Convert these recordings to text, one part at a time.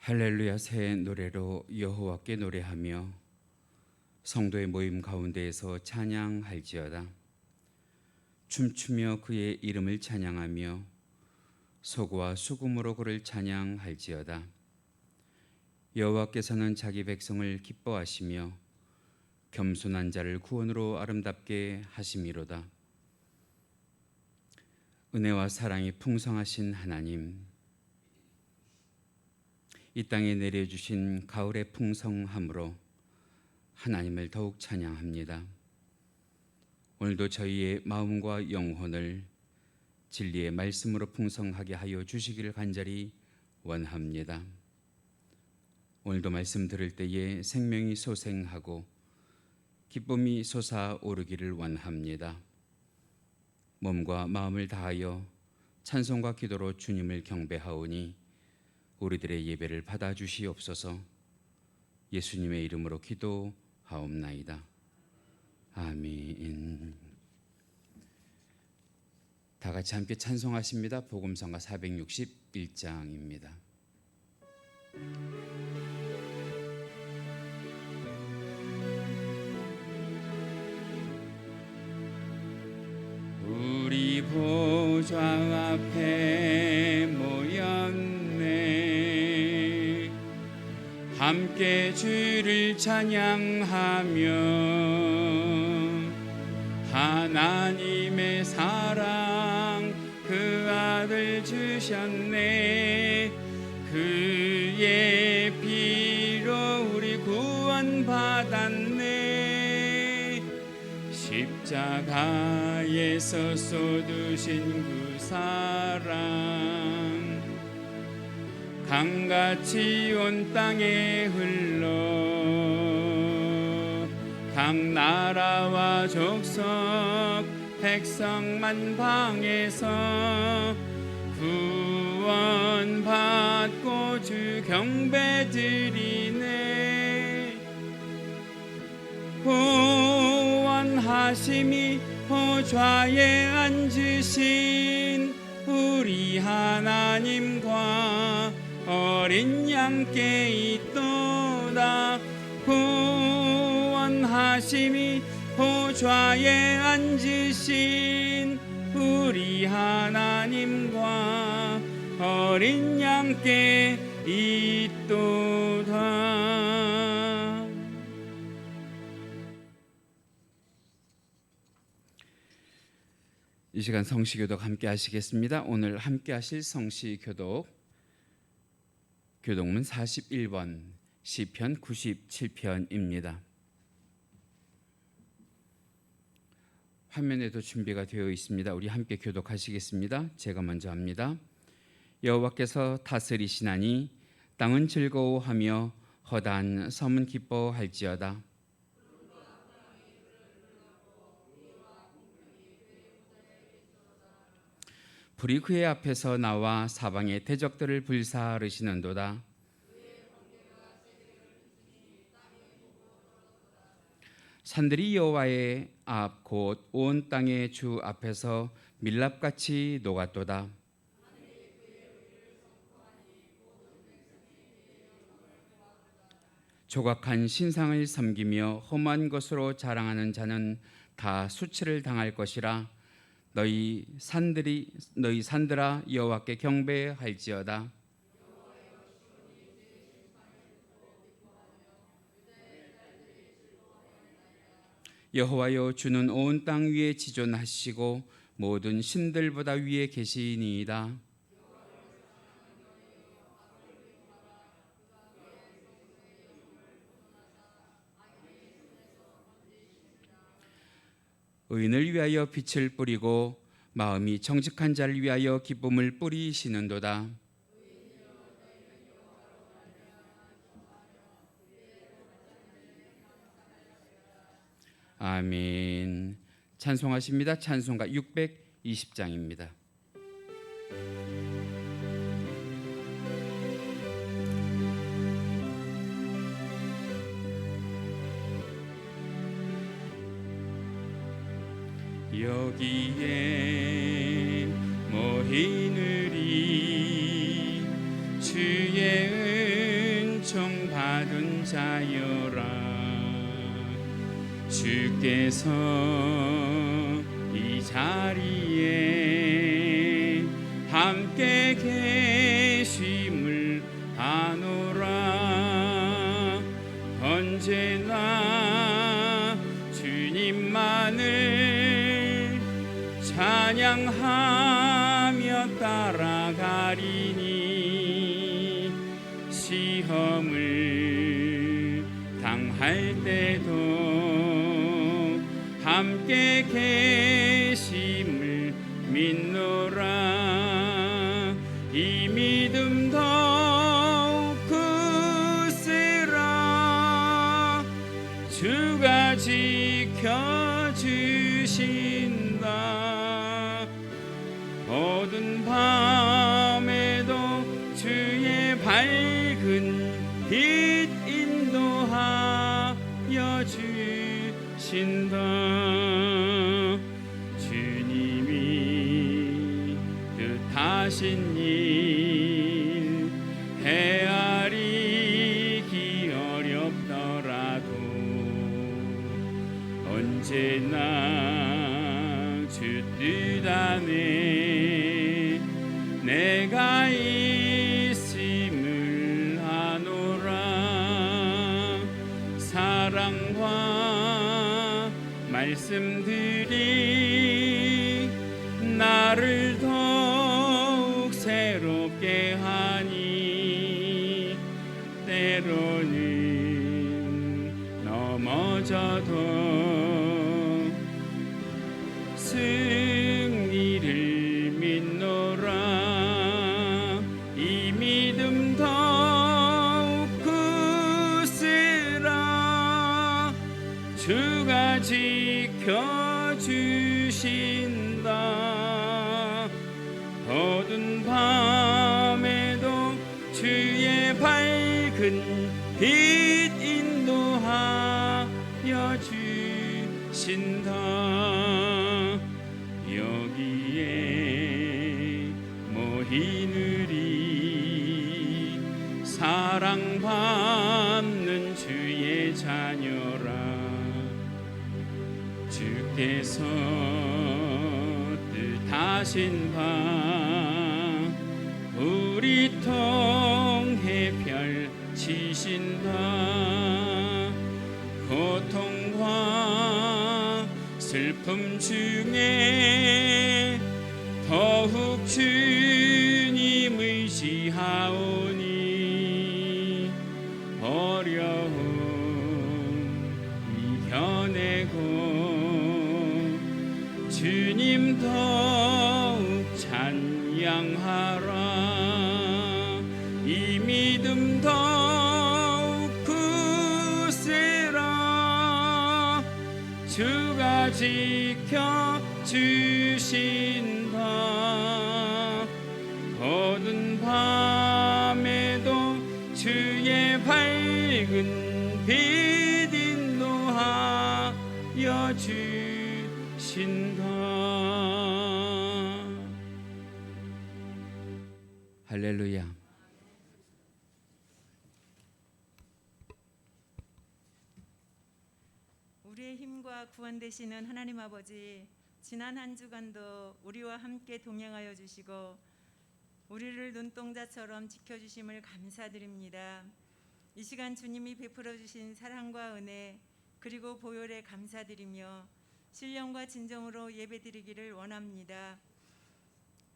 할렐루야 새 노래로 여호와께 노래하며 성도의 모임 가운데에서 찬양할지어다. 춤추며 그의 이름을 찬양하며 소고와 수금으로 그를 찬양할지어다. 여호와께서는 자기 백성을 기뻐하시며 겸손한 자를 구원으로 아름답게 하심이로다. 은혜와 사랑이 풍성하신 하나님, 이 땅에 내려주신 가을의 풍성함으로 하나님을 더욱 찬양합니다. 오늘도 저희의 마음과 영혼을 진리의 말씀으로 풍성하게 하여 주시기를 간절히 원합니다. 오늘도 말씀 들을 때에 생명이 솟생하고 기쁨이 솟아오르기를 원합니다. 몸과 마음을 다하여 찬송과 기도로 주님을 경배하오니 우리들의 예배를 받아주시옵소서. 예수님의 이름으로 기도하옵나이다. 아멘. 다 같이 함께 찬송하십니다. 복음성가 461장입니다. 우리 보좌 앞에 모였네. 함께 주를 찬양하며 하나님의 사랑 그 아들 주셨네. 그의 피로 우리 구원받았네. 십자가에서 쏟으신 그 사랑 강같이 온 땅에 흘러 각 나라와 족속 백성 만방에서 구원받고 주 경배드리네. 구원하심이 보좌에 앉으신 우리 하나님과 어린 양께 있도다. 구원하심이 보좌에 앉으신 우리 하나님과 어린 양께 있도다. 이 시간 성시교독 함께 하시겠습니다. 오늘 함께 하실 성시교독 교독문 41번 시편 97편입니다. 화면에도 준비가 되어 있습니다. 우리 함께 교독하시겠습니다. 제가 먼저 합니다. 여호와께서 다스리시나니 땅은 즐거워하며 허다한 섬은 기뻐할지어다. 불이 그의 앞에서 나와 사방의 대적들을 불사르시는도다. 산들이 여호와의 앞 곧 온 땅의 주 앞에서 밀랍같이 녹았도다. 조각한 신상을 섬기며 험한 것으로 자랑하는 자는 다 수치를 당할 것이라. 너희 산들아 여호와께 경배할지어다. 여호와여, 주는 온 땅 위에 지존하시고 모든 신들보다 위에 계시니이다. 의인을 위하여 빛을 뿌리고 마음이 정직한 자를 위하여 기쁨을 뿌리시는도다. 아멘. 찬송하십니다. 찬송가 620장입니다. 여기에 모이느니 주의 주께서 이 자리에 함께 계심을 아노라. 언제나 주님만을 찬양하며 따라가리니 시험을 당할 때도 함께 계심을 믿노라. 이 믿음 더욱 굳세라. 주가 지켜주신다. 어두운 밤에도 주의 밝은 빛 인도하여 주신다. 주님이 뜻하신 일 헤아리기 어렵더라도 언제나 주 뜻 안에 내가 있음을 아노라. 사랑과 말씀들이 나를 더욱 새롭게 하니 때로는 넘어져도 승리를 믿노라. 이 믿음 더욱 굳세라. 주가 지켜주신다. 어두운 밤에도 주의 밝은 빛 인도하여 주신다. 여기에 모이느리 사랑받는 주의 자녀라. 주께서 뜻하신 바 우리 통해 펼치신다. 고통과 슬픔 중에 더욱 주님 의지하오니 어려움 이겨내고 주님 더욱 찬양하라. 이 믿음 더욱 굳세라. 주가 지켜주신다. 어두운 밤에도 주의 밝은 빛 인도하여 주신다. 할렐루야. 우리의 힘과 구원 되시는 하나님 아버지, 지난 한 주간도 우리와 함께 동행하여 주시고 우리를 눈동자처럼 지켜주심을 감사드립니다. 이 시간 주님이 베풀어 주신 사랑과 은혜 그리고 보혈에 감사드리며 신령과 진정으로 예배드리기를 원합니다.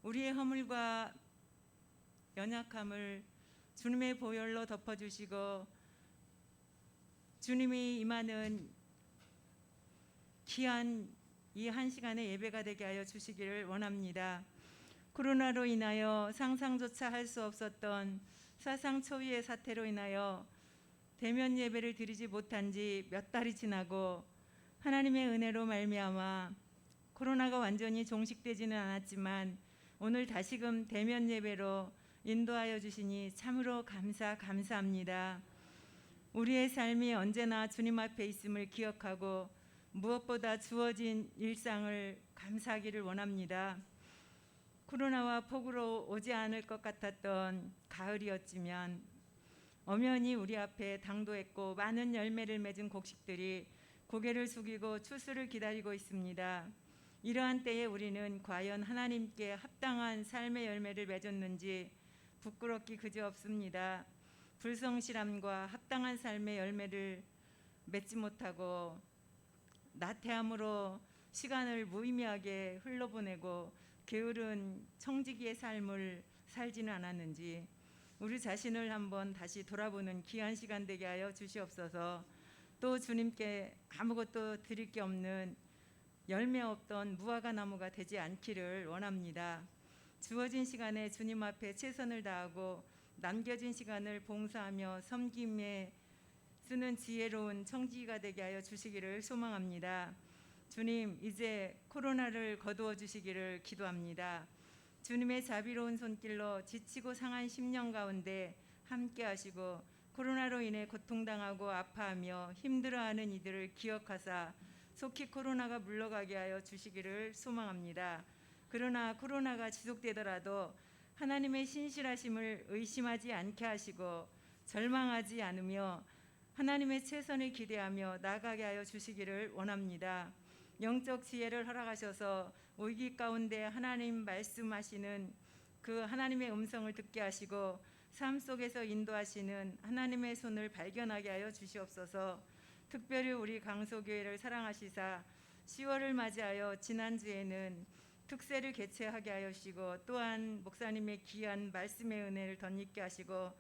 우리의 허물과 연약함을 주님의 보혈로 덮어주시고 주님이 임하는 귀한 이 한 시간의 예배가 되게 하여 주시기를 원합니다. 코로나로 인하여 상상조차 할 수 없었던 사상 초유의 사태로 인하여 대면 예배를 드리지 못한 지 몇 달이 지나고 하나님의 은혜로 말미암아 코로나가 완전히 종식되지는 않았지만 오늘 다시금 대면 예배로 인도하여 주시니 참으로 감사합니다. 우리의 삶이 언제나 주님 앞에 있음을 기억하고 무엇보다 주어진 일상을 감사하기를 원합니다. 코로나와 폭우로 오지 않을 것 같았던 가을이었지만 엄연히 우리 앞에 당도했고 많은 열매를 맺은 곡식들이 고개를 숙이고 추수를 기다리고 있습니다. 이러한 때에 우리는 과연 하나님께 합당한 삶의 열매를 맺었는지 부끄럽기 그지없습니다. 불성실함과 합당한 삶의 열매를 맺지 못하고 나태함으로 시간을 무의미하게 흘러보내고 게으른 청지기의 삶을 살지는 않았는지 우리 자신을 한번 다시 돌아보는 귀한 시간 되게 하여 주시옵소서. 또 주님께 아무것도 드릴 게 없는 열매 없던 무화과 나무가 되지 않기를 원합니다. 주어진 시간에 주님 앞에 최선을 다하고 남겨진 시간을 봉사하며 섬김에 쓰는 지혜로운 청지기가 되게 하여 주시기를 소망합니다. 주님, 이제 코로나를 거두어 주시기를 기도합니다. 주님의 자비로운 손길로 지치고 상한 심령 가운데 함께 하시고 코로나로 인해 고통당하고 아파하며 힘들어하는 이들을 기억하사 속히 코로나가 물러가게 하여 주시기를 소망합니다. 그러나 코로나가 지속되더라도 하나님의 신실하심을 의심하지 않게 하시고 절망하지 않으며 하나님의 최선을 기대하며 나아가게 하여 주시기를 원합니다. 영적 지혜를 허락하셔서 위기 가운데 하나님 말씀하시는 그 하나님의 음성을 듣게 하시고 삶 속에서 인도하시는 하나님의 손을 발견하게 하여 주시옵소서. 특별히 우리 강소교회를 사랑하시사 10월을 맞이하여 지난주에는 특세를 개최하게 하여 주시고 또한 목사님의 귀한 말씀의 은혜를 덧입게 하시고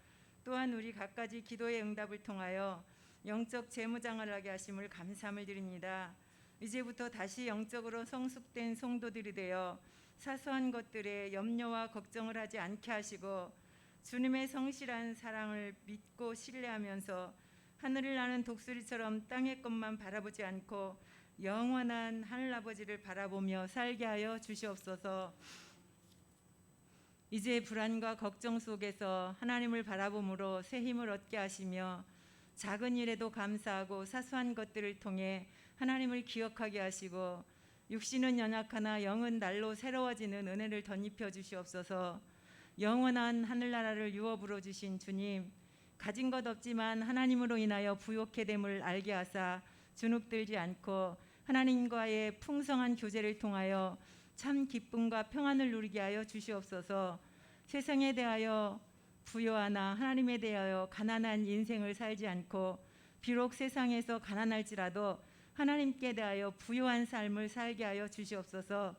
또한 우리 갖가지 기도의 응답을 통하여 영적 재무장을 하게 하심을 감사함을 드립니다. 이제부터 다시 영적으로 성숙된 성도들이 되어 사소한 것들에 염려와 걱정을 하지 않게 하시고 주님의 성실한 사랑을 믿고 신뢰하면서 하늘을 나는 독수리처럼 땅의 것만 바라보지 않고 영원한 하늘아버지를 바라보며 살게 하여 주시옵소서. 이제 불안과 걱정 속에서 하나님을 바라봄으로 새 힘을 얻게 하시며 작은 일에도 감사하고 사소한 것들을 통해 하나님을 기억하게 하시고 육신은 연약하나 영은 날로 새로워지는 은혜를 덧입혀 주시옵소서. 영원한 하늘나라를 유업으로 주신 주님, 가진 것 없지만 하나님으로 인하여 부욕해 됨을 알게 하사 주눅들지 않고 하나님과의 풍성한 교제를 통하여 참 기쁨과 평안을 누리게 하여 주시옵소서. 세상에 대하여 부요하나 하나님에 대하여 가난한 인생을 살지 않고 비록 세상에서 가난할지라도 하나님께 대하여 부요한 삶을 살게 하여 주시옵소서.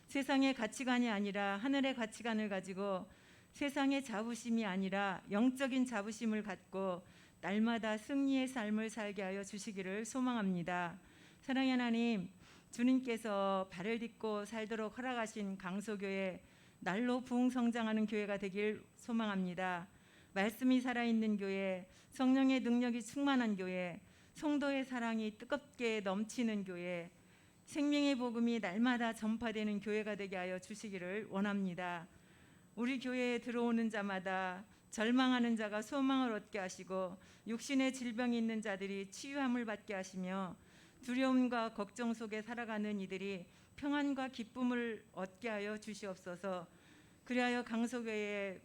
세상의 가치관이 아니라 하늘의 가치관을 가지고 세상의 자부심이 아니라 영적인 자부심을 갖고 날마다 승리의 삶을 살게 하여 주시기를 소망합니다. 사랑의 하나님, 주님께서 발을 딛고 살도록 허락하신 강소교회 날로 부흥성장하는 교회가 되길 소망합니다. 말씀이 살아있는 교회, 성령의 능력이 충만한 교회, 성도의 사랑이 뜨겁게 넘치는 교회, 생명의 복음이 날마다 전파되는 교회가 되게 하여 주시기를 원합니다. 우리 교회에 들어오는 자마다 절망하는 자가 소망을 얻게 하시고 육신의 질병이 있는 자들이 치유함을 받게 하시며 두려움과 걱정 속에 살아가는 이들이 평안과 기쁨을 얻게 하여 주시옵소서. 그리하여 강소교회에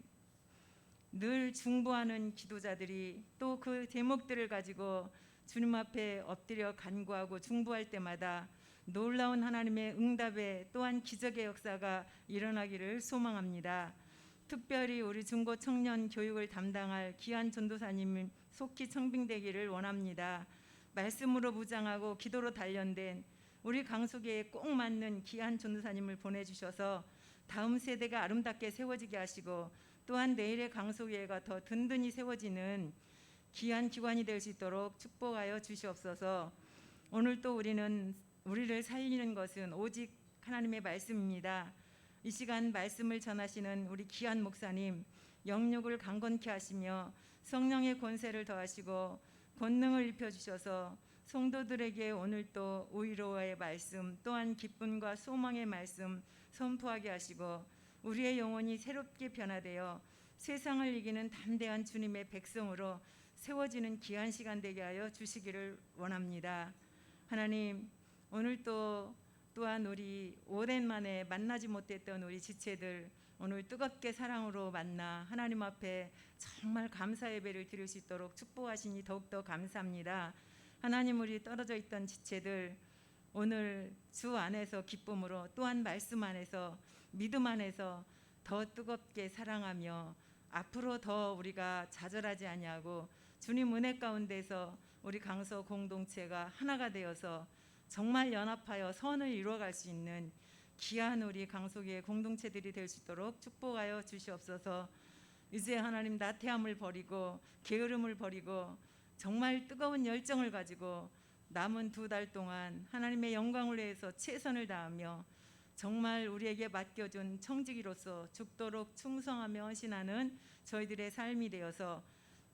늘 중보하는 기도자들이 또 그 제목들을 가지고 주님 앞에 엎드려 간구하고 중보할 때마다 놀라운 하나님의 응답에 또한 기적의 역사가 일어나기를 소망합니다. 특별히 우리 중고 청년 교육을 담당할 귀한 전도사님 속히 청빙되기를 원합니다. 말씀으로 무장하고 기도로 단련된 우리 강소교회에 꼭 맞는 귀한 전도사님을 보내주셔서 다음 세대가 아름답게 세워지게 하시고 또한 내일의 강소교회가 더 든든히 세워지는 귀한 기관이 될 수 있도록 축복하여 주시옵소서. 오늘 또 우리를 살리는 것은 오직 하나님의 말씀입니다. 이 시간 말씀을 전하시는 우리 귀한 목사님 영육을 강건케 하시며 성령의 권세를 더하시고 권능을 입혀주셔서 성도들에게 오늘 또 위로의 말씀 또한 기쁨과 소망의 말씀 선포하게 하시고 우리의 영혼이 새롭게 변화되어 세상을 이기는 담대한 주님의 백성으로 세워지는 귀한 시간 되게 하여 주시기를 원합니다. 하나님, 오늘 또한 우리 오랜만에 만나지 못했던 우리 지체들 오늘 뜨겁게 사랑으로 만나 하나님 앞에 정말 감사 예배를 드릴 수 있도록 축복하시니 더욱더 감사합니다. 하나님으로 떨어져 있던 지체들 오늘 주 안에서 기쁨으로 또한 말씀 안에서 믿음 안에서 더 뜨겁게 사랑하며 앞으로 더 우리가 좌절하지 아니하고 주님 은혜 가운데서 우리 강서 공동체가 하나가 되어서 정말 연합하여 선을 이루어갈 수 있는 귀한 우리 강서교회 공동체들이 될 수 있도록 축복하여 주시옵소서. 이제 하나님 나태함을 버리고 게으름을 버리고 정말 뜨거운 열정을 가지고 남은 2달 동안 하나님의 영광을 위해서 최선을 다하며 정말 우리에게 맡겨준 청지기로서 죽도록 충성하며 헌신하는 저희들의 삶이 되어서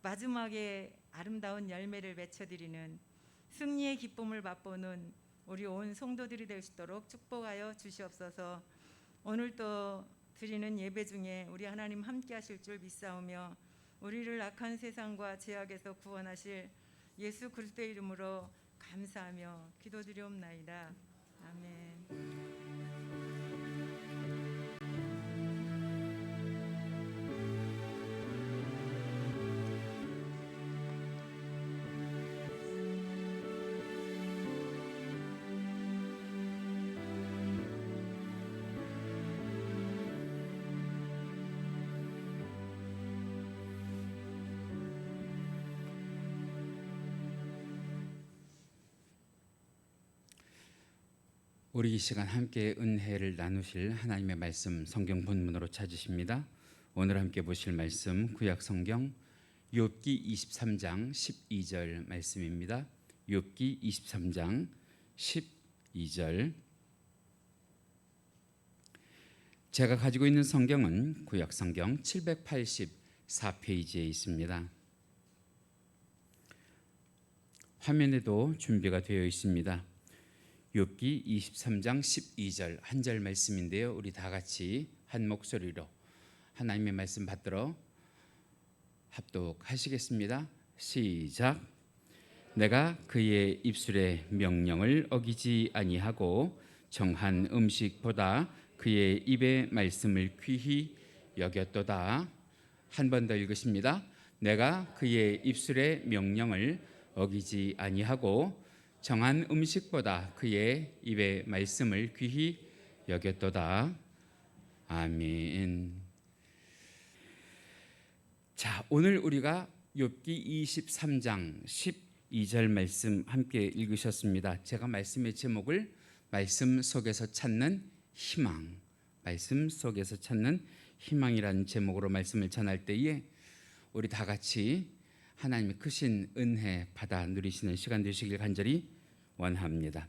마지막에 아름다운 열매를 맺혀드리는 승리의 기쁨을 맛보는 우리 온 성도들이 될 수 있도록 축복하여 주시옵소서. 오늘 또 드리는 예배 중에 우리 하나님 함께 하실 줄 믿사오며 우리를 악한 세상과 죄악에서 구원하실 예수 그리스도의 이름으로 감사하며 기도드리옵나이다. 아멘. 우리 이 시간 함께 은혜를 나누실 하나님의 말씀 성경 본문으로 찾으십니다. 오늘 함께 보실 말씀 구약 성경 욥기 23장 12절 말씀입니다. 욥기 23장 12절. 제가 가지고 있는 성경은 구약 성경 784페이지에 있습니다. 화면에도 준비가 되어 있습니다. 욥기 23장 12절 한 절 말씀인데요. 우리 다 같이 한 목소리로 하나님의 말씀 받들어 합독하시겠습니다. 시작. 내가 그의 입술의 명령을 어기지 아니하고 정한 음식보다 그의 입의 말씀을 귀히 여겼도다. 한 번 더 읽으십니다. 내가 그의 입술의 명령을 어기지 아니하고 정한 음식보다 그의 입의 말씀을 귀히 여겼도다. 아멘. 자, 오늘 우리가 욥기 23장 12절 말씀 함께 읽으셨습니다. 제가 말씀의 제목을 말씀 속에서 찾는 희망, 말씀 속에서 찾는 희망이라는 제목으로 말씀을 전할 때에 우리 다 같이 하나님의 크신 은혜 받아 누리시는 시간 되시길 간절히 원합니다.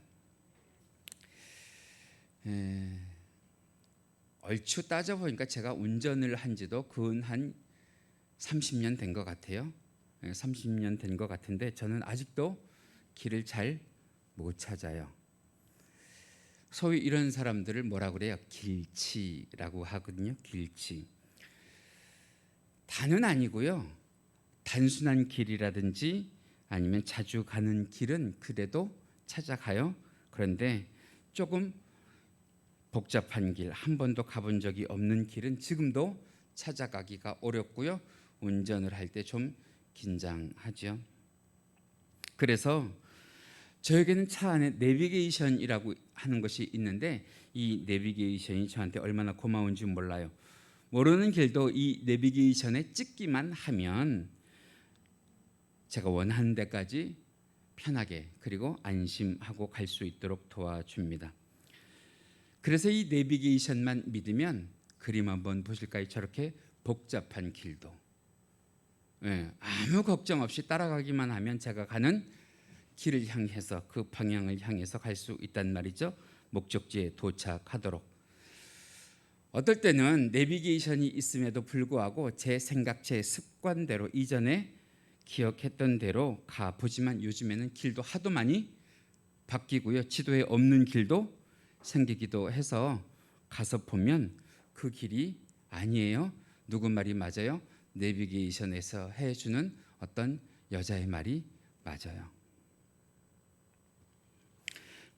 얼추 따져보니까 제가 운전을 한 지도 근 한 30년 된 것 같아요. 30년 된 것 같은데 저는 아직도 길을 잘 못 찾아요. 소위 이런 사람들을 뭐라 그래요? 길치라고 하거든요. 길치. 다는 아니고요. 단순한 길이라든지 아니면 자주 가는 길은 그래도 찾아가요. 그런데 조금 복잡한 길, 한 번도 가본 적이 없는 길은 지금도 찾아가기가 어렵고요. 운전을 할 때 좀 긴장하죠. 그래서 저에게는 차 안에 내비게이션이라고 하는 것이 있는데 이 내비게이션이 저한테 얼마나 고마운지 몰라요. 모르는 길도 이 내비게이션에 찍기만 하면 제가 원하는 데까지 편하게 그리고 안심하고 갈 수 있도록 도와줍니다. 그래서 이 내비게이션만 믿으면 그림 한번 보실까요? 저렇게 복잡한 길도 아무 걱정 없이 따라가기만 하면 제가 가는 길을 향해서 그 방향을 향해서 갈 수 있단 말이죠. 목적지에 도착하도록. 어떨 때는 내비게이션이 있음에도 불구하고 제 생각, 제 습관대로 이전에 기억했던 대로 가보지만 요즘에는 길도 하도 많이 바뀌고요. 지도에 없는 길도 생기기도 해서 가서 보면 그 길이 아니에요. 누구 말이 맞아요? 내비게이션에서 해주는 어떤 여자의 말이 맞아요.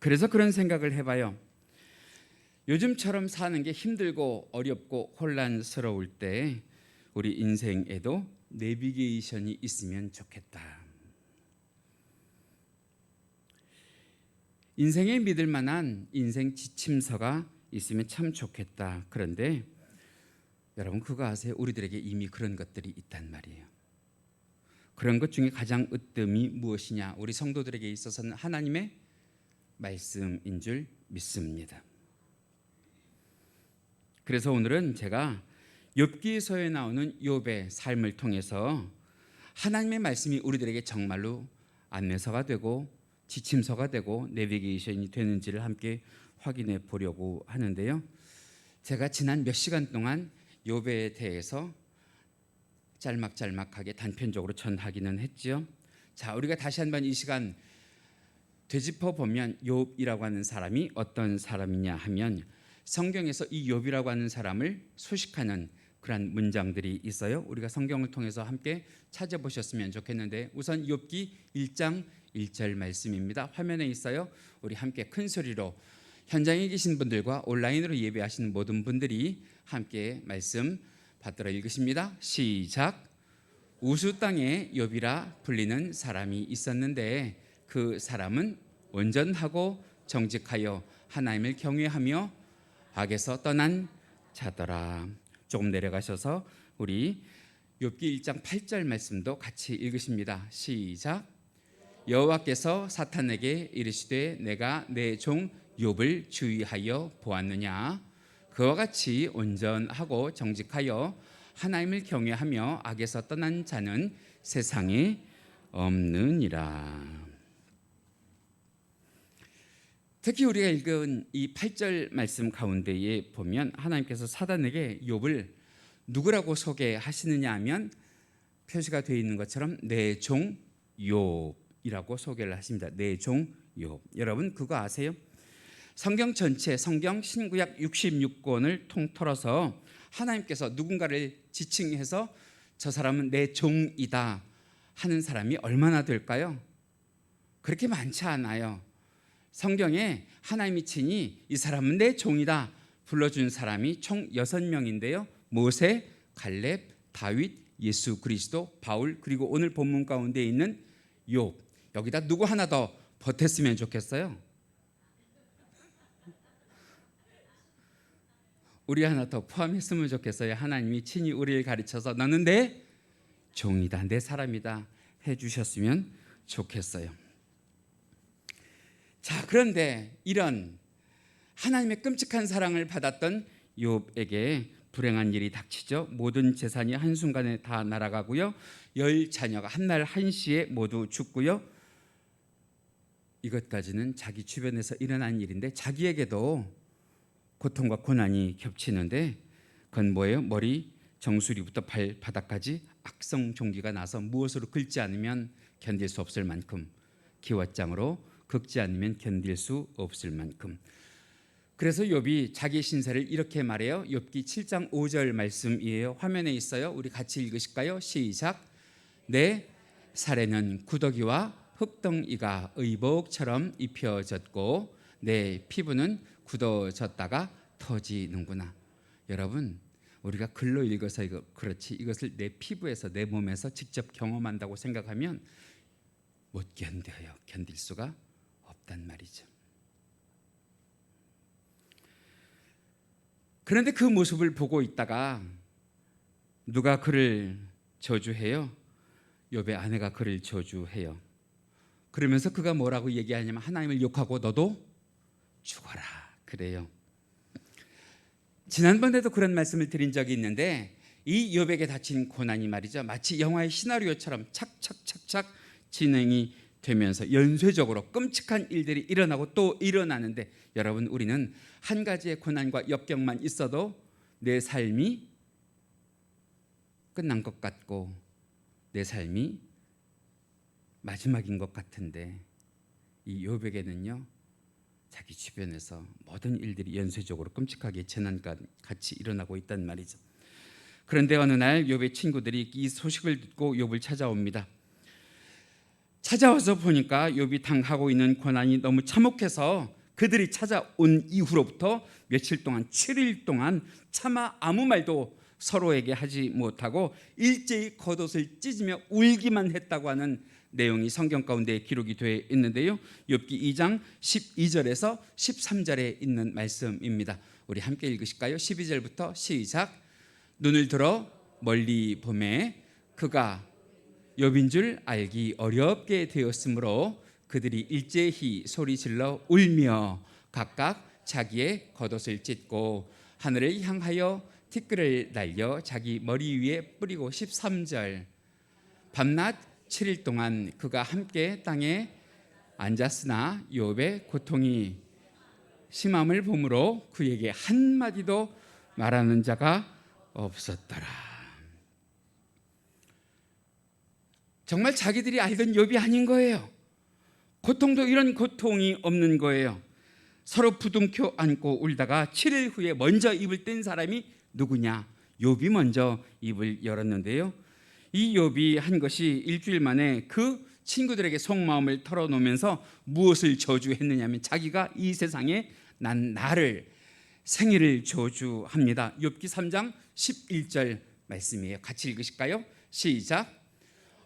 그래서 그런 생각을 해봐요. 요즘처럼 사는 게 힘들고 어렵고 혼란스러울 때 우리 인생에도 내비게이션이 있으면 좋겠다. 인생에 믿을 만한 인생 지침서가 있으면 참 좋겠다. 그런데 여러분 그거 아세요? 우리들에게 이미 그런 것들이 있단 말이에요. 그런 것 중에 가장 으뜸이 무엇이냐? 우리 성도들에게 있어서는 하나님의 말씀인 줄 믿습니다. 그래서 오늘은 제가 욥기서에 나오는 욥의 삶을 통해서 하나님의 말씀이 우리들에게 정말로 안내서가 되고 지침서가 되고 내비게이션이 되는지를 함께 확인해 보려고 하는데요. 제가 지난 몇 시간 동안 욥에 대해서 짤막짤막하게 단편적으로 전하기는 했지요. 자, 우리가 다시 한번 이 시간 되짚어 보면 욥이라고 하는 사람이 어떤 사람이냐 하면 성경에서 이 욥이라고 하는 사람을 소식하는 그런 문장들이 있어요. 우리가 성경을 통해서 함께 찾아보셨으면 좋겠는데 우선 욥기 1장 1절 말씀입니다. 화면에 있어요. 우리 함께 큰 소리로 현장에 계신 분들과 온라인으로 예배하시는 모든 분들이 함께 말씀 받들어 읽으십니다. 시작. 우수 땅에 욥이라 불리는 사람이 있었는데 그 사람은 온전하고 정직하여 하나님을 경외하며 악에서 떠난 자더라. 조금 내려가셔서 우리 욥기 1장 8절 말씀도 같이 읽으십니다. 시작. 여호와께서 사탄에게 이르시되 내가 내 종 욥을 주의하여 보았느냐. 그와 같이 온전하고 정직하여 하나님을 경외하며 악에서 떠난 자는 세상에 없느니라. 특히 우리가 읽은 이 8절 말씀 가운데에 보면 하나님께서 사단에게 욥을 누구라고 소개하시느냐 하면 표시가 되어 있는 것처럼 내 종 욥이라고 소개를 하십니다. 내 종 욥. 여러분 그거 아세요? 성경 전체 성경 신구약 66권을 통틀어서 하나님께서 누군가를 지칭해서 저 사람은 내 종이다 하는 사람이 얼마나 될까요? 그렇게 많지 않아요. 성경에 하나님이 친히 이 사람은 내 종이다 불러준 사람이 총 6명인데요. 모세, 갈렙, 다윗, 예수 그리스도, 바울 그리고 오늘 본문 가운데 있는 욥. 여기다 누구 하나 더 보탰으면 좋겠어요. 우리 하나 더 포함했으면 좋겠어요. 하나님이 친히 우리를 가르쳐서 너는 내 종이다 내 사람이다 해주셨으면 좋겠어요. 자, 그런데 이런 하나님의 끔찍한 사랑을 받았던 욥에게 불행한 일이 닥치죠. 모든 재산이 한순간에 다 날아가고요. 10자녀가 한날 한시에 모두 죽고요. 이것까지는 자기 주변에서 일어난 일인데 자기에게도 고통과 고난이 겹치는데 그건 뭐예요? 머리 정수리부터 발바닥까지 악성 종기가 나서 무엇으로 긁지 않으면 견딜 수 없을 만큼 기왓장으로 긁지 않으면 견딜 수 없을 만큼. 그래서 욥이 자기 신세를 이렇게 말해요. 욥기 7장 5절 말씀이에요. 화면에 있어요. 우리 같이 읽으실까요? 시작. 내 살에는 구더기와 흙덩이가 의복처럼 입혀졌고 내 피부는 굳어졌다가 터지는구나. 여러분 우리가 글로 읽어서 그렇지 이것을 내 피부에서 내 몸에서 직접 경험한다고 생각하면 못 견뎌요. 견딜 수가 없단 말이죠. 그런데 그 모습을 보고 있다가 누가 그를 저주해요? 욥의 아내가 그를 저주해요. 그러면서 그가 뭐라고 얘기하냐면 하나님을 욕하고 너도 죽어라 그래요. 지난번에도 그런 말씀을 드린 적이 있는데 이 욥에게 닥친 고난이 말이죠. 마치 영화의 시나리오처럼 착착착착 진행이 되면서 연쇄적으로 끔찍한 일들이 일어나고 또 일어나는데 여러분 우리는 한 가지의 고난과 역경만 있어도 내 삶이 끝난 것 같고 내 삶이 마지막인 것 같은데 이 욥에게는요 자기 주변에서 모든 일들이 연쇄적으로 끔찍하게 재난같이 일어나고 있단 말이죠. 그런데 어느 날 욥의 친구들이 이 소식을 듣고 욥을 찾아옵니다. 찾아와서 보니까 욥이 당하고 있는 고난이 너무 참혹해서 그들이 찾아온 이후로부터 며칠 동안 7일 동안 차마 아무 말도 서로에게 하지 못하고 일제히 겉옷을 찢으며 울기만 했다고 하는 내용이 성경 가운데 기록이 되어 있는데요. 욥기 2장 12절에서 13절에 있는 말씀입니다. 우리 함께 읽으실까요? 12절부터 시작. 눈을 들어 멀리 보매 그가 욥인 줄 알기 어렵게 되었으므로 그들이 일제히 소리질러 울며 각각 자기의 겉옷을 찢고 하늘을 향하여 티끌을 날려 자기 머리 위에 뿌리고 13절. 밤낮 7일 동안 그가 함께 땅에 앉았으나 욥의 고통이 심함을 보므로 그에게 한마디도 말하는 자가 없었더라. 정말 자기들이 알던 욥이 아닌 거예요. 고통도 이런 고통이 없는 거예요. 서로 부둥켜 안고 울다가 7일 후에 먼저 입을 뗀 사람이 누구냐? 욥이 먼저 입을 열었는데요. 이 욥이 한 것이 일주일 만에 그 친구들에게 속마음을 털어놓으면서 무엇을 저주했느냐면 자기가 이 세상에 난 나를 생일을 저주합니다. 욥기 3장 11절 말씀이에요. 같이 읽으실까요? 시작.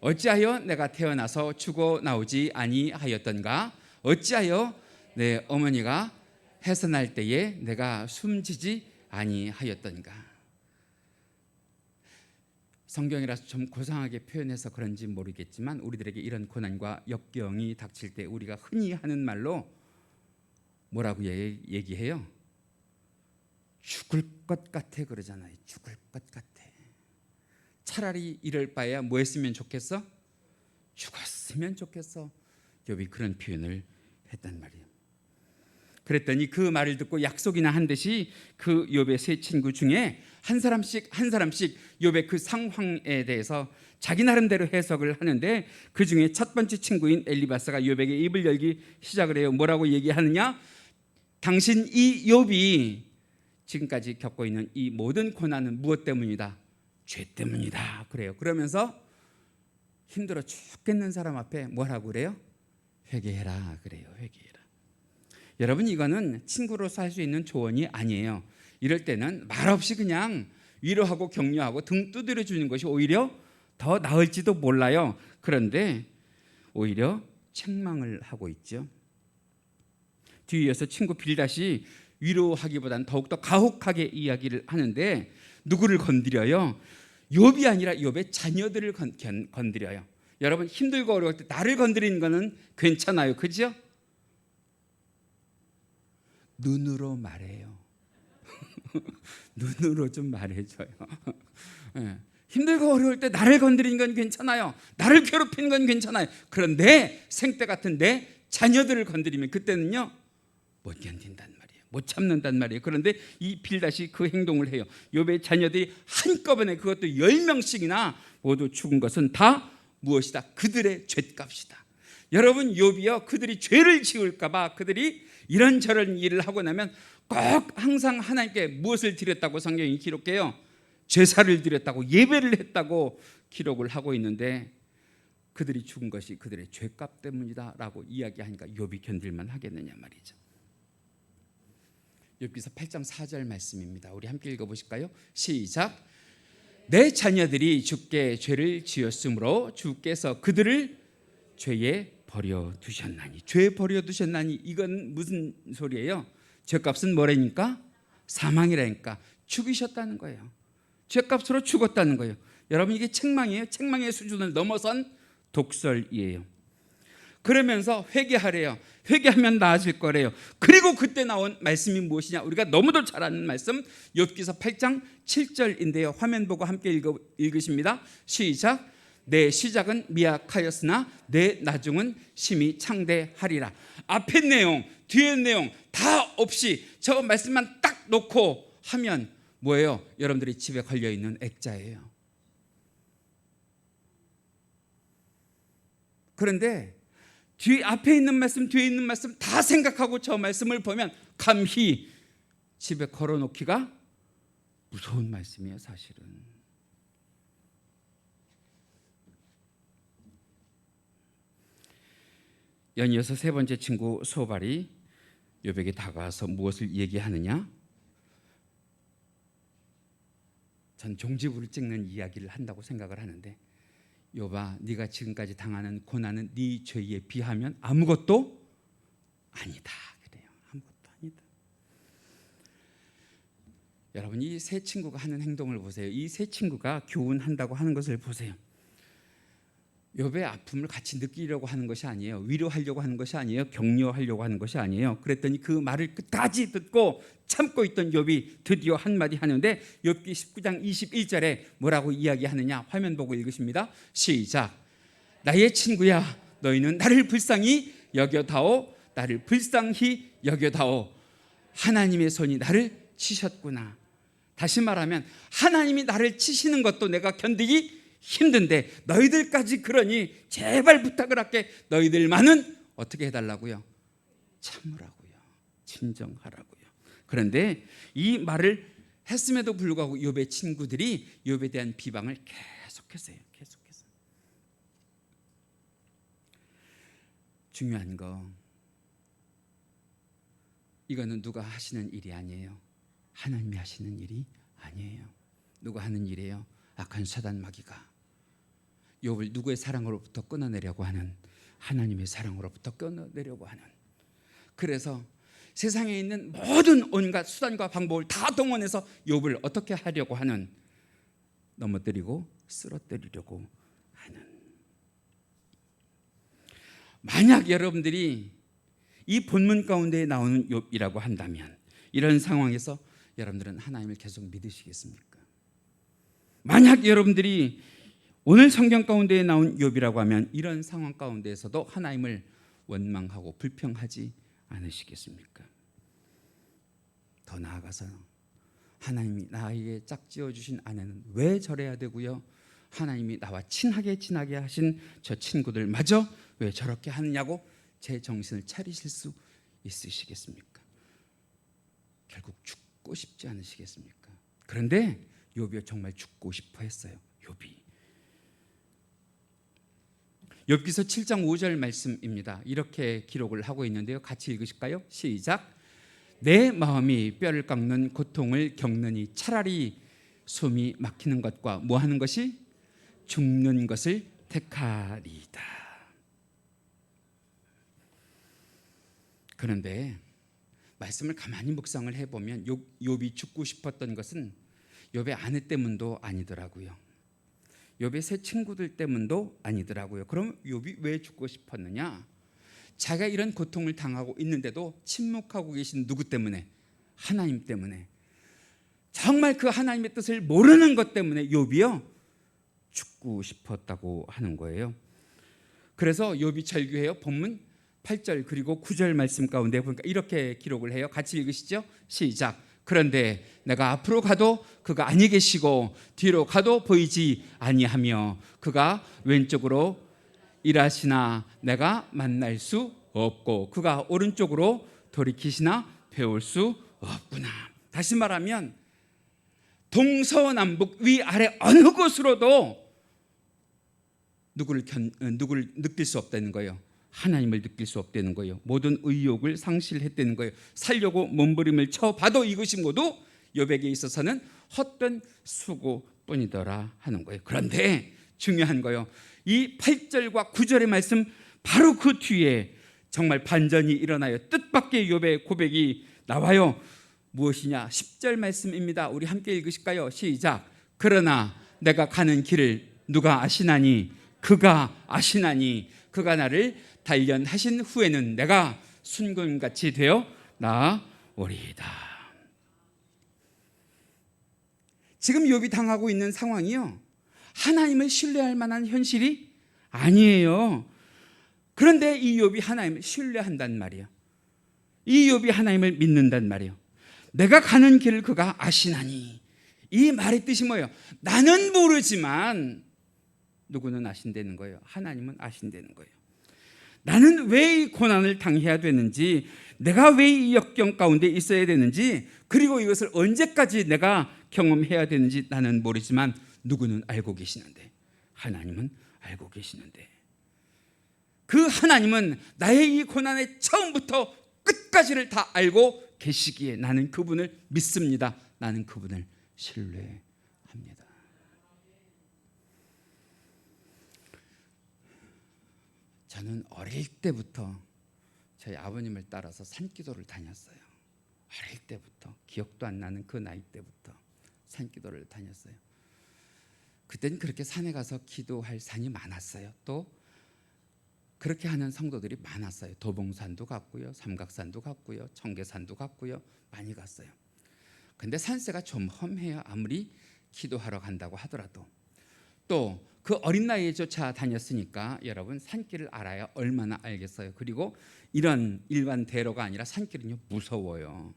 어찌하여 내가 태어나서 죽어 나오지 아니하였던가? 어찌하여 내 어머니가 해산할 때에 내가 숨지지 아니하였던가? 성경이라서 좀 고상하게 표현해서 그런지 모르겠지만 우리들에게 이런 고난과 역경이 닥칠 때 우리가 흔히 하는 말로 뭐라고 얘기해요? 죽을 것 같아 그러잖아요. 죽을 것 같아. 차라리 이럴 바에야 뭐 했으면 좋겠어? 죽었으면 좋겠어. 욥이 그런 표현을 했단 말이에요. 그랬더니 그 말을 듣고 약속이나 한 듯이 그 욥의 세 친구 중에 한 사람씩 욥의 그 상황에 대해서 자기 나름대로 해석을 하는데 그 중에 첫 번째 친구인 엘리바스가 욥에게 입을 열기 시작을 해요. 뭐라고 얘기하느냐? 당신 이 욥이 지금까지 겪고 있는 이 모든 고난은 무엇 때문이다? 죄 때문이다. 그래요. 그러면서 힘들어 죽겠는 사람 앞에 뭐라고 그래요? 회개해라 그래요. 회개해라. 여러분, 이거는 친구로서 할 수 있는 조언이 아니에요. 이럴 때는 말없이 그냥 위로하고 격려하고 등 두드려 주는 것이 오히려 더 나을지도 몰라요. 그런데 오히려 책망을 하고 있죠. 뒤이어서 친구 빌닷이 위로하기보다는 더욱더 가혹하게 이야기를 하는데 누구를 건드려요? 욥이 아니라 욥의 자녀들을 건드려요. 여러분, 힘들고 어려울 때 나를 건드리는 거는 괜찮아요. 그죠? 눈으로 말해요. 눈으로 좀 말해줘요. 네. 힘들고 어려울 때 나를 건드리는 건 괜찮아요. 나를 괴롭히는 건 괜찮아요. 그런데 생때 같은 내 자녀들을 건드리면 그때는요 못 견딘단 말이에요. 못 참는단 말이에요. 그런데 이 빌닷이 그 행동을 해요. 욥의 자녀들이 한꺼번에 그것도 10명씩이나 모두 죽은 것은 다 무엇이다? 그들의 죗값이다. 여러분, 욥이요 그들이 죄를 지을까 봐 그들이 이런저런 일을 하고 나면 꼭 항상 하나님께 무엇을 드렸다고 성경이 기록해요? 제사를 드렸다고, 예배를 했다고 기록을 하고 있는데 그들이 죽은 것이 그들의 죄값 때문이다라고 이야기하니까 욥이 견딜만 하겠느냐 말이죠. 욥기서 8장 4절 말씀입니다. 우리 함께 읽어보실까요? 시작. 내 자녀들이 주께 죄를 지었으므로 주께서 그들을 죄에 버려두셨나니. 죄에 버려두셨나니 이건 무슨 소리예요? 죄값은 뭐라니까? 사망이라니까. 죽이셨다는 거예요. 죄값으로 죽었다는 거예요. 여러분, 이게 책망이에요. 책망의 수준을 넘어선 독설이에요. 그러면서 회개하래요. 회개하면 나아질 거래요. 그리고 그때 나온 말씀이 무엇이냐? 우리가 너무도 잘 아는 말씀, 욥기서 8장 7절인데요. 화면 보고 함께 읽으십니다. 시작. 내 시작은 미약하였으나 내 나중은 심히 창대하리라. 앞에 내용, 뒤에 내용 다 없이 저 말씀만 딱 놓고 하면 뭐예요? 여러분들이 집에 걸려있는 액자예요. 그런데 앞에 있는 말씀, 뒤에 있는 말씀 다 생각하고 저 말씀을 보면 감히 집에 걸어놓기가 무서운 말씀이에요. 사실은. 연이어서 세 번째 친구 소발이 욥에게 다가와서 무엇을 얘기하느냐? 전 종지부를 찍는 이야기를 한다고 생각을 하는데 욥아, 네가 지금까지 당하는 고난은 네 죄에 비하면 아무것도 아니다. 그래요. 아무것도 아니다. 여러분, 이 세 친구가 하는 행동을 보세요. 이 세 친구가 교훈한다고 하는 것을 보세요. 욥의 아픔을 같이 느끼려고 하는 것이 아니에요. 위로하려고 하는 것이 아니에요. 격려하려고 하는 것이 아니에요. 그랬더니 그 말을 끝까지 듣고 참고 있던 욥이 드디어 한마디 하는데, 욥기 19장 21절에 뭐라고 이야기하느냐, 화면 보고 읽으십니다. 시작. 나의 친구야, 너희는 나를 불쌍히 여겨다오. 나를 불쌍히 여겨다오. 하나님의 손이 나를 치셨구나. 다시 말하면 하나님이 나를 치시는 것도 내가 견디기 힘든데 너희들까지 그러니 제발 부탁을 할게. 너희들만은 어떻게 해달라고요? 참으라고요. 진정하라고요. 그런데 이 말을 했음에도 불구하고 욥의 친구들이 욥에 대한 비방을 계속했어요. 계속해서. 중요한 거, 이거는 누가 하시는 일이 아니에요. 하나님이 하시는 일이 아니에요. 누가 하는 일이에요? 악한 사단 마귀가 욥을 누구의 사랑으로부터 끊어내려고 하는, 하나님의 사랑으로부터 끊어내려고 하는. 그래서 세상에 있는 모든 온갖 수단과 방법을 다 동원해서 욥을 어떻게 하려고 하는, 넘어뜨리고 쓰러뜨리려고 하는. 만약 여러분들이 이 본문 가운데 나오는 욥이라고 한다면, 이런 상황에서 여러분들은 하나님을 계속 믿으시겠습니까? 만약 여러분들이 오늘 성경 가운데 나온 욥이라고 하면 이런 상황 가운데에서도 하나님을 원망하고 불평하지 않으시겠습니까? 더 나아가서 하나님이 나에게 짝지어 주신 아내는 왜 저래야 되고요, 하나님이 나와 친하게 하신 저 친구들마저 왜 저렇게 하느냐고 제 정신을 차리실 수 있으시겠습니까? 결국 죽고 싶지 않으시겠습니까? 그런데 욥이 정말 죽고 싶어 했어요. 욥기서 7장 5절 말씀입니다. 이렇게 기록을 하고 있는데요. 같이 읽으실까요? 시작. 내 마음이 뼈를 깎는 고통을 겪느니 차라리 숨이 막히는 것과 뭐 하는 것이? 죽는 것을 택하리이다. 그런데 말씀을 가만히 묵상을 해보면 욥이 죽고 싶었던 것은 욥의 아내 때문도 아니더라고요. 욥의 세 친구들 때문도 아니더라고요. 그럼 욥이 왜 죽고 싶었느냐? 자기가 이런 고통을 당하고 있는데도 침묵하고 계신 누구 때문에? 하나님 때문에. 정말 그 하나님의 뜻을 모르는 것 때문에 욥이요 죽고 싶었다고 하는 거예요. 그래서 욥이 절규해요. 본문 8절 그리고 9절 말씀 가운데 보니까 이렇게 기록을 해요. 같이 읽으시죠. 시작. 그런데 내가 앞으로 가도 그가 아니 계시고 뒤로 가도 보이지 아니하며 그가 왼쪽으로 일하시나 내가 만날 수 없고 그가 오른쪽으로 돌이키시나 배울 수 없구나. 다시 말하면 동서남북 위아래 어느 곳으로도 누구를 느낄 수 없다는 거예요. 하나님을 느낄 수 없다는 거예요. 모든 의욕을 상실했다는 거예요. 살려고 몸부림을 쳐봐도 이것이 모두 욥에게 있어서는 헛된 수고뿐이더라 하는 거예요. 그런데 중요한 거예요. 이 8절과 9절의 말씀 바로 그 뒤에 정말 반전이 일어나요. 뜻밖의 욥의 고백이 나와요. 무엇이냐? 10절 말씀입니다. 우리 함께 읽으실까요? 시작. 그러나 내가 가는 길을 누가 아시나니? 그가 아시나니 그가 나를 단련하신 후에는 내가 순금같이 되어 나오리이다. 지금 욥이 당하고 있는 상황이요, 하나님을 신뢰할 만한 현실이 아니에요. 그런데 이 욥이 하나님을 신뢰한단 말이에요. 이 욥이 하나님을 믿는단 말이에요. 내가 가는 길을 그가 아시나니. 이 말의 뜻이 뭐예요? 나는 모르지만 누구는 아신다는 거예요. 하나님은 아신다는 거예요. 나는 왜 이 고난을 당해야 되는지, 내가 왜 이 역경 가운데 있어야 되는지, 그리고 이것을 언제까지 내가 경험해야 되는지 나는 모르지만 누구는 알고 계시는데, 하나님은 알고 계시는데, 그 하나님은 나의 이 고난의 처음부터 끝까지를 다 알고 계시기에 나는 그분을 믿습니다. 나는 그분을 신뢰합니다. 저는 어릴 때부터 저희 아버님을 따라서 산기도를 다녔어요. 어릴 때부터, 기억도 안 나는 그 나이 때부터 산기도를 다녔어요. 그때는 그렇게 산에 가서 기도할 산이 많았어요. 또 그렇게 하는 성도들이 많았어요. 도봉산도 갔고요, 삼각산도 갔고요, 청계산도 갔고요, 많이 갔어요. 근데 산세가 좀 험해요. 아무리 기도하러 간다고 하더라도. 또 그 어린 나이에 쫓아 다녔으니까 여러분 산길을 알아야 얼마나 알겠어요. 그리고 이런 일반 대로가 아니라 산길은요 무서워요.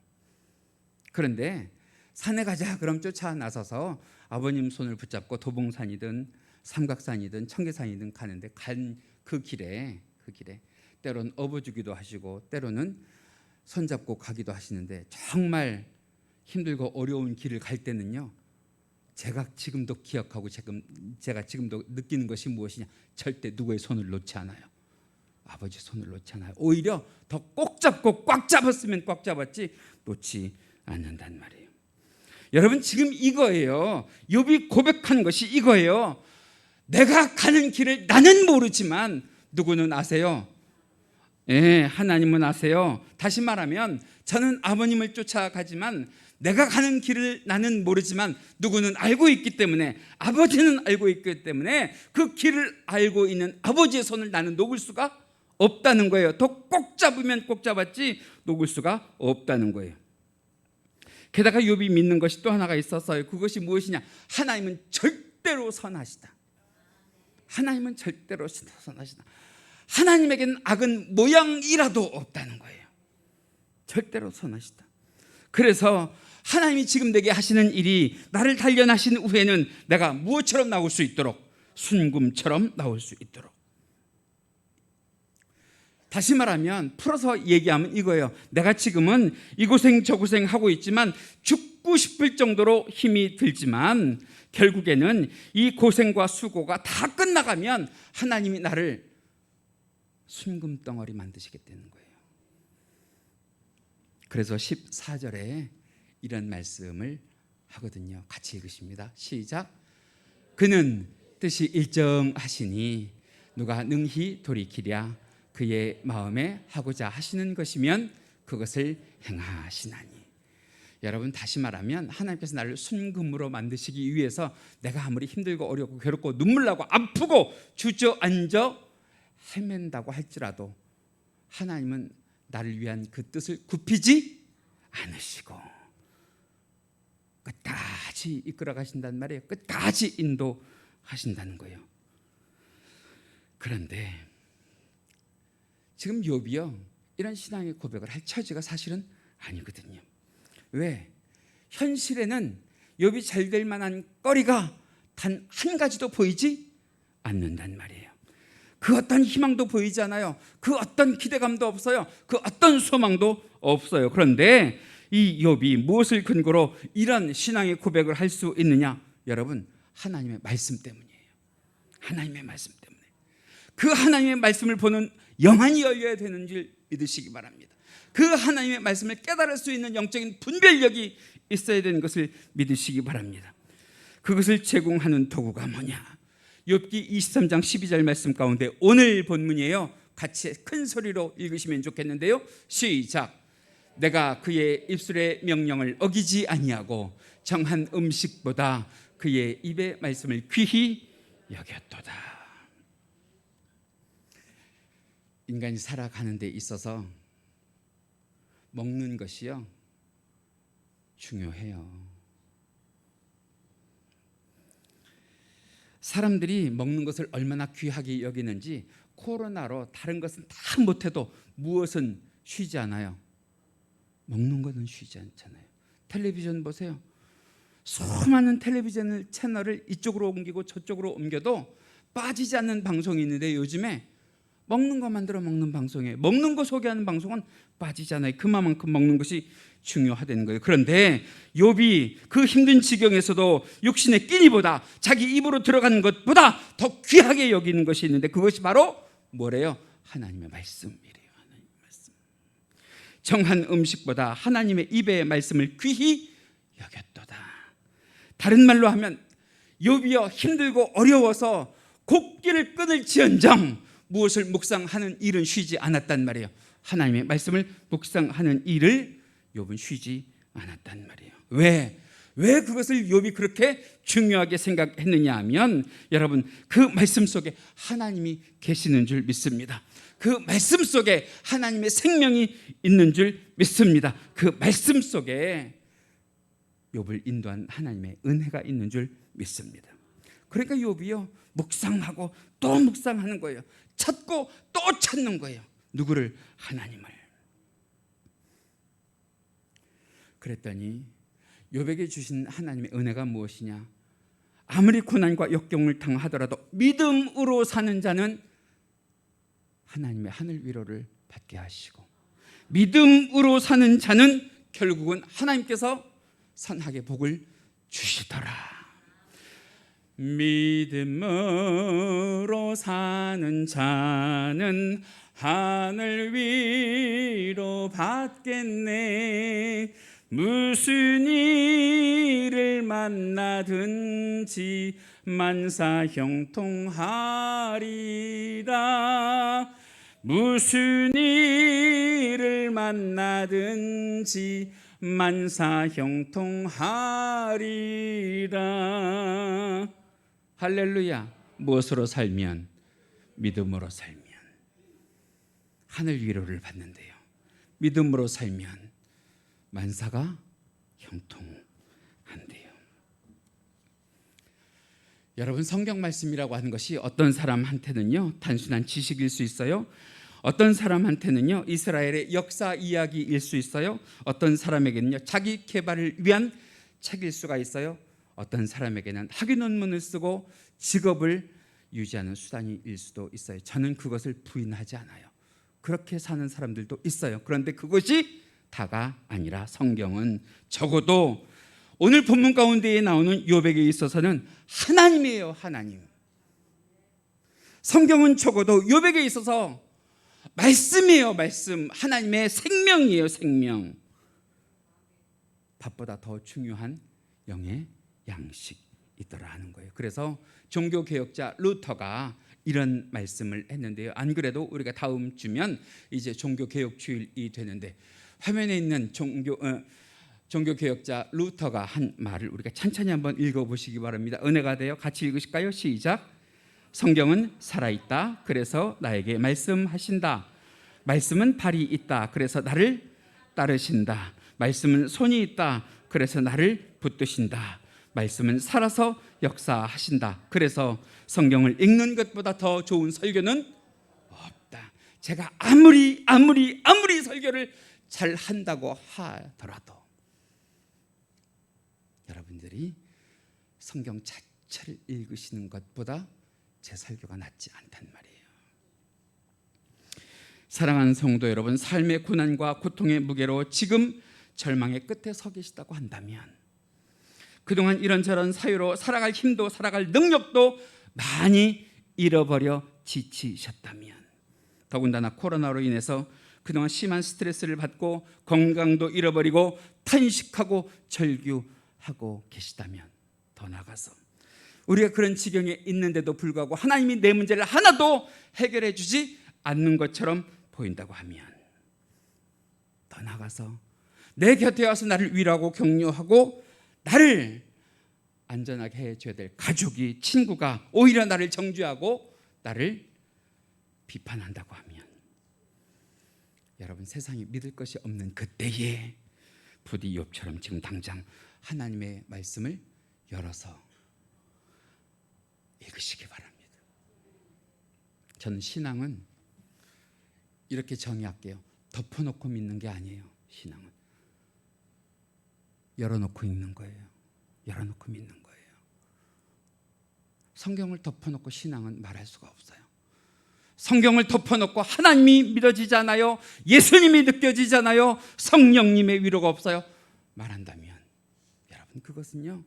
그런데 산에 가자 그럼 쫓아 나서서 아버님 손을 붙잡고 도봉산이든 삼각산이든 청계산이든 가는데 간 그 길에 때로는 업어주기도 하시고 때로는 손잡고 가기도 하시는데 정말 힘들고 어려운 길을 갈 때는요, 제가 지금도 기억하고 제가 지금도 느끼는 것이 무엇이냐, 절대 누구의 손을 놓지 않아요. 아버지 손을 놓지 않아요. 오히려 더 꼭 잡고 꽉 잡았으면 꽉 잡았지 놓지 않는단 말이에요. 여러분 지금 이거예요. 욥이 고백하는 것이 이거예요. 내가 가는 길을 나는 모르지만 누구는 아세요? 예, 하나님은 아세요. 다시 말하면 저는 아버님을 쫓아가지만 내가 가는 길을 나는 모르지만 누구는 알고 있기 때문에, 아버지는 알고 있기 때문에 그 길을 알고 있는 아버지의 손을 나는 놓을 수가 없다는 거예요. 더 꼭 잡으면 꼭 잡았지 놓을 수가 없다는 거예요. 게다가 욥이 믿는 것이 또 하나가 있었어요. 그것이 무엇이냐? 하나님은 절대로 선하시다. 하나님은 절대로 선하시다. 하나님에게는 악은 모양이라도 없다는 거예요. 절대로 선하시다. 그래서 하나님이 지금 내게 하시는 일이 나를 단련하신 후에는 내가 무엇처럼 나올 수 있도록, 순금처럼 나올 수 있도록. 다시 말하면 풀어서 얘기하면 이거예요. 내가 지금은 이 고생 저 고생 하고 있지만 죽고 싶을 정도로 힘이 들지만 결국에는 이 고생과 수고가 다 끝나가면 하나님이 나를 순금덩어리 만드시겠다는 거예요. 그래서 14절에 이런 말씀을 하거든요. 같이 읽으십니다. 시작. 그는 뜻이 일정하시니 누가 능히 돌이키랴. 그의 마음에 하고자 하시는 것이면 그것을 행하시나니. 여러분 다시 말하면 하나님께서 나를 순금으로 만드시기 위해서 내가 아무리 힘들고 어렵고 괴롭고 눈물 나고 아프고 주저앉아 헤맨다고 할지라도 하나님은 나를 위한 그 뜻을 굽히지 않으시고 끝까지 이끌어 가신단 말이에요. 끝까지 인도하신다는 거예요. 그런데 지금 욥이요 이런 신앙의 고백을 할 처지가 사실은 아니거든요. 왜? 현실에는 욥이 잘 될 만한 거리가 단 한 가지도 보이지 않는단 말이에요. 그 어떤 희망도 보이지 않아요. 그 어떤 기대감도 없어요. 그 어떤 소망도 없어요. 그런데 이 욥이 무엇을 근거로 이런 신앙의 고백을 할 수 있느냐? 여러분 하나님의 말씀 때문이에요. 하나님의 말씀 때문에. 그 하나님의 말씀을 보는 영안이 열려야 되는 줄 믿으시기 바랍니다. 그 하나님의 말씀을 깨달을 수 있는 영적인 분별력이 있어야 되는 것을 믿으시기 바랍니다. 그것을 제공하는 도구가 뭐냐? 욥기 23장 12절 말씀 가운데 오늘 본문이에요. 같이 큰 소리로 읽으시면 좋겠는데요. 시작. 내가 그의 입술의 명령을 어기지 아니하고 정한 음식보다 그의 입의 말씀을 귀히 여겼도다. 인간이 살아가는 데 있어서 먹는 것이요 중요해요. 사람들이 먹는 것을 얼마나 귀하게 여기는지 코로나로 다른 것은 다 못해도 무엇은 쉬지 않아요? 먹는 것은 쉬지 않잖아요. 텔레비전 보세요. 수많은 텔레비전 채널을 이쪽으로 옮기고 저쪽으로 옮겨도 빠지지 않는 방송이 있는데 요즘에 먹는 거 만들어 먹는 방송에 먹는 거 소개하는 방송은 빠지잖아요. 그만큼 먹는 것이 중요하다는 거예요. 그런데 욥이 그 힘든 지경에서도 육신의 끼니보다 자기 입으로 들어가는 것보다 더 귀하게 여기는 것이 있는데 그것이 바로 뭐래요? 하나님의 말씀이래요. 하나님의 말씀. 정한 음식보다 하나님의 입의 말씀을 귀히 여겼도다. 다른 말로 하면 욥이여 힘들고 어려워서 곡기를 끊을지언정 무엇을 묵상하는 일은 쉬지 않았단 말이에요. 하나님의 말씀을 묵상하는 일을 욥은 쉬지 않았단 말이에요. 왜 그것을 욥이 그렇게 중요하게 생각했느냐 하면 여러분, 그 말씀 속에 하나님이 계시는 줄 믿습니다. 그 말씀 속에 하나님의 생명이 있는 줄 믿습니다. 그 말씀 속에 욥을 인도한 하나님의 은혜가 있는 줄 믿습니다. 그러니까 욥이요, 묵상하고 또 묵상하는 거예요. 찾고 또 찾는 거예요. 누구를? 하나님을. 그랬더니 욥에게 주신 하나님의 은혜가 무엇이냐? 아무리 고난과 역경을 당하더라도 믿음으로 사는 자는 하나님의 하늘 위로를 받게 하시고, 믿음으로 사는 자는 결국은 하나님께서 선하게 복을 주시더라. 믿음으로 사는 자는 하늘 위로 받겠네. 무슨 일을 만나든지 만사 형통하리라. 무슨 일을 만나든지 만사 형통하리라. 할렐루야. 무엇으로 살면? 믿음으로 살면 하늘 위로를 받는데요. 믿음으로 살면 만사가 형통한대요. 여러분, 성경 말씀이라고 하는 것이 어떤 사람한테는요 단순한 지식일 수 있어요. 어떤 사람한테는요 이스라엘의 역사 이야기일 수 있어요. 어떤 사람에게는요 자기 개발을 위한 책일 수가 있어요. 어떤 사람에게는 학위 논문을 쓰고 직업을 유지하는 수단일 수도 있어요. 저는 그것을 부인하지 않아요. 그렇게 사는 사람들도 있어요. 그런데 그것이 다가 아니라 성경은 적어도 오늘 본문 가운데에 나오는 욥에게 있어서는 하나님이에요. 하나님. 성경은 적어도 욥에게 있어서 말씀이에요. 말씀. 하나님의 생명이에요. 생명. 밥보다 더 중요한 영의 양식이더라 하는 거예요. 그래서 종교개혁자 루터가 이런 말씀을 했는데요. 안 그래도 우리가 다음 주면 이제 종교개혁 주일이 되는데 화면에 있는 종교개혁자 루터가 한 말을 우리가 천천히 한번 읽어보시기 바랍니다. 은혜가 돼요. 같이 읽으실까요? 시작. 성경은 살아있다. 그래서 나에게 말씀하신다. 말씀은 발이 있다. 그래서 나를 따르신다. 말씀은 손이 있다. 그래서 나를 붙드신다. 말씀은 살아서 역사하신다. 그래서 성경을 읽는 것보다 더 좋은 설교는 없다. 제가 아무리 설교를 잘 한다고 하더라도 여러분들이 성경 자체를 읽으시는 것보다 제 설교가 낫지 않단 말이에요. 사랑하는 성도 여러분, 삶의 고난과 고통의 무게로 지금 절망의 끝에 서 계시다고 한다면, 그동안 이런저런 사유로 살아갈 힘도 살아갈 능력도 많이 잃어버려 지치셨다면, 더군다나 코로나로 인해서 그동안 심한 스트레스를 받고 건강도 잃어버리고 탄식하고 절규하고 계시다면, 더 나아가서 우리가 그런 지경에 있는데도 불구하고 하나님이 내 문제를 하나도 해결해 주지 않는 것처럼 보인다고 하면, 더 나아가서 내 곁에 와서 나를 위로하고 격려하고 나를 안전하게 해줘야 될 가족이, 친구가 오히려 나를 정죄하고 나를 비판한다고 하면, 여러분, 세상이 믿을 것이 없는 그때에 부디 욥처럼 지금 당장 하나님의 말씀을 열어서 읽으시기 바랍니다. 저는 신앙은 이렇게 정의할게요. 덮어놓고 믿는 게 아니에요. 신앙은 열어놓고 읽는 거예요. 열어놓고 믿는 거예요. 성경을 덮어놓고 신앙은 말할 수가 없어요. 성경을 덮어놓고 하나님이 믿어지잖아요. 예수님이 느껴지잖아요. 성령님의 위로가 없어요. 말한다면 여러분, 그것은요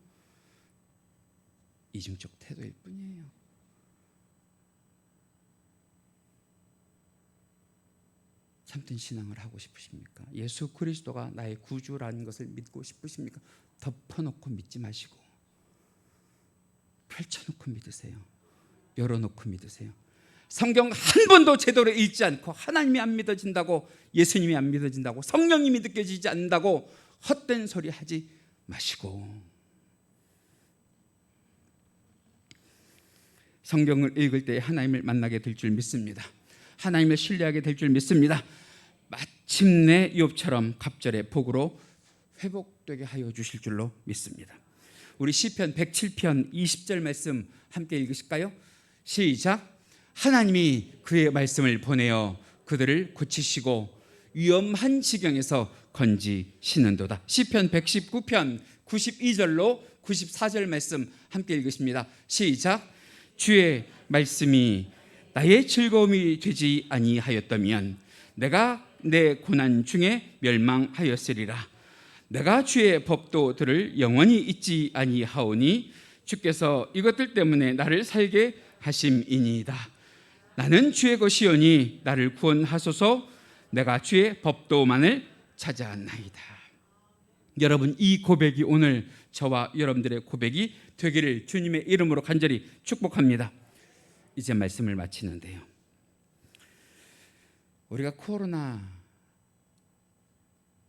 이중적 태도일 뿐이에요. 참된 신앙을 하고 싶으십니까? 예수 그리스도가 나의 구주라는 것을 믿고 싶으십니까? 덮어놓고 믿지 마시고 펼쳐놓고 믿으세요. 열어놓고 믿으세요. 성경 한 번도 제대로 읽지 않고 하나님이 안 믿어진다고, 예수님이 안 믿어진다고, 성령님이 느껴지지 않는다고 헛된 소리 하지 마시고 성경을 읽을 때 하나님을 만나게 될 줄 믿습니다. 하나님을 신뢰하게 될 줄 믿습니다. 마침내 욥처럼 갑절의 복으로 회복되게 하여 주실 줄로 믿습니다. 우리 시편 107편 20절 말씀 함께 읽으실까요? 시작. 하나님이 그의 말씀을 보내어 그들을 고치시고 위험한 지경에서 건지시는도다. 시편 119편 92절로 94절 말씀 함께 읽으십니다. 시작. 주의 말씀이 나의 즐거움이 되지 아니하였다면 내가 내 고난 중에 멸망하였으리라. 내가 주의 법도들을 영원히 잊지 아니하오니 주께서 이것들 때문에 나를 살게 하심이니이다. 나는 주의 것이오니 나를 구원하소서. 내가 주의 법도만을 찾아나이다. 여러분, 이 고백이 오늘 저와 여러분들의 고백이 되기를 주님의 이름으로 간절히 축복합니다. 이제 말씀을 마치는데요, 우리가 코로나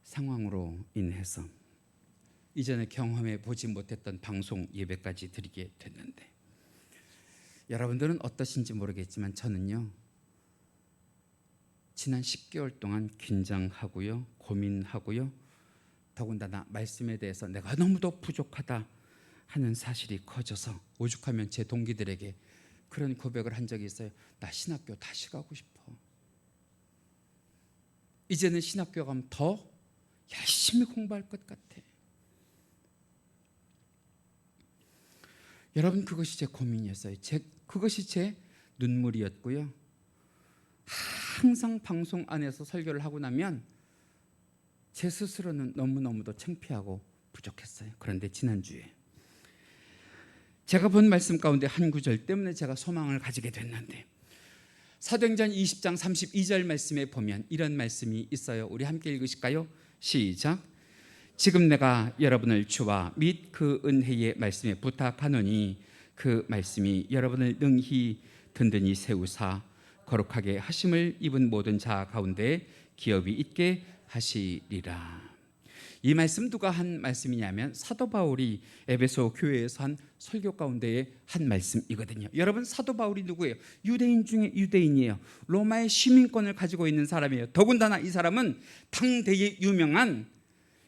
상황으로 인해서 이전에 경험해 보지 못했던 방송 예배까지 드리게 됐는데, 여러분들은 어떠신지 모르겠지만 저는요, 지난 10개월 동안 긴장하고요, 고민하고요, 더군다나 말씀에 대해서 내가 너무도 부족하다 하는 사실이 커져서 오죽하면 제 동기들에게 그런 고백을 한 적이 있어요. 나 신학교 다시 가고 싶어. 이제는 신학교 가면 더 열심히 공부할 것 같아. 여러분, 그것이 제 고민이었어요. 그것이 제 눈물이었고요. 항상 방송 안에서 설교를 하고 나면 제 스스로는 너무너무도 창피하고 부족했어요. 그런데 지난주에 제가 본 말씀 가운데 한 구절 때문에 제가 소망을 가지게 됐는데, 사도행전 20장 32절 말씀에 보면 이런 말씀이 있어요. 우리 함께 읽으실까요? 시작. 지금 내가 여러분을 주와 및 그 은혜의 말씀에 부탁하노니 그 말씀이 여러분을 능히 든든히 세우사 거룩하게 하심을 입은 모든 자 가운데 기업이 있게 하시리라. 이 말씀 누가 한 말씀이냐면 사도 바울이 에베소 교회에서 한 설교 가운데의 한 말씀이거든요. 여러분, 사도 바울이 누구예요? 유대인 중에 유대인이에요. 로마의 시민권을 가지고 있는 사람이에요. 더군다나 이 사람은 당대의 유명한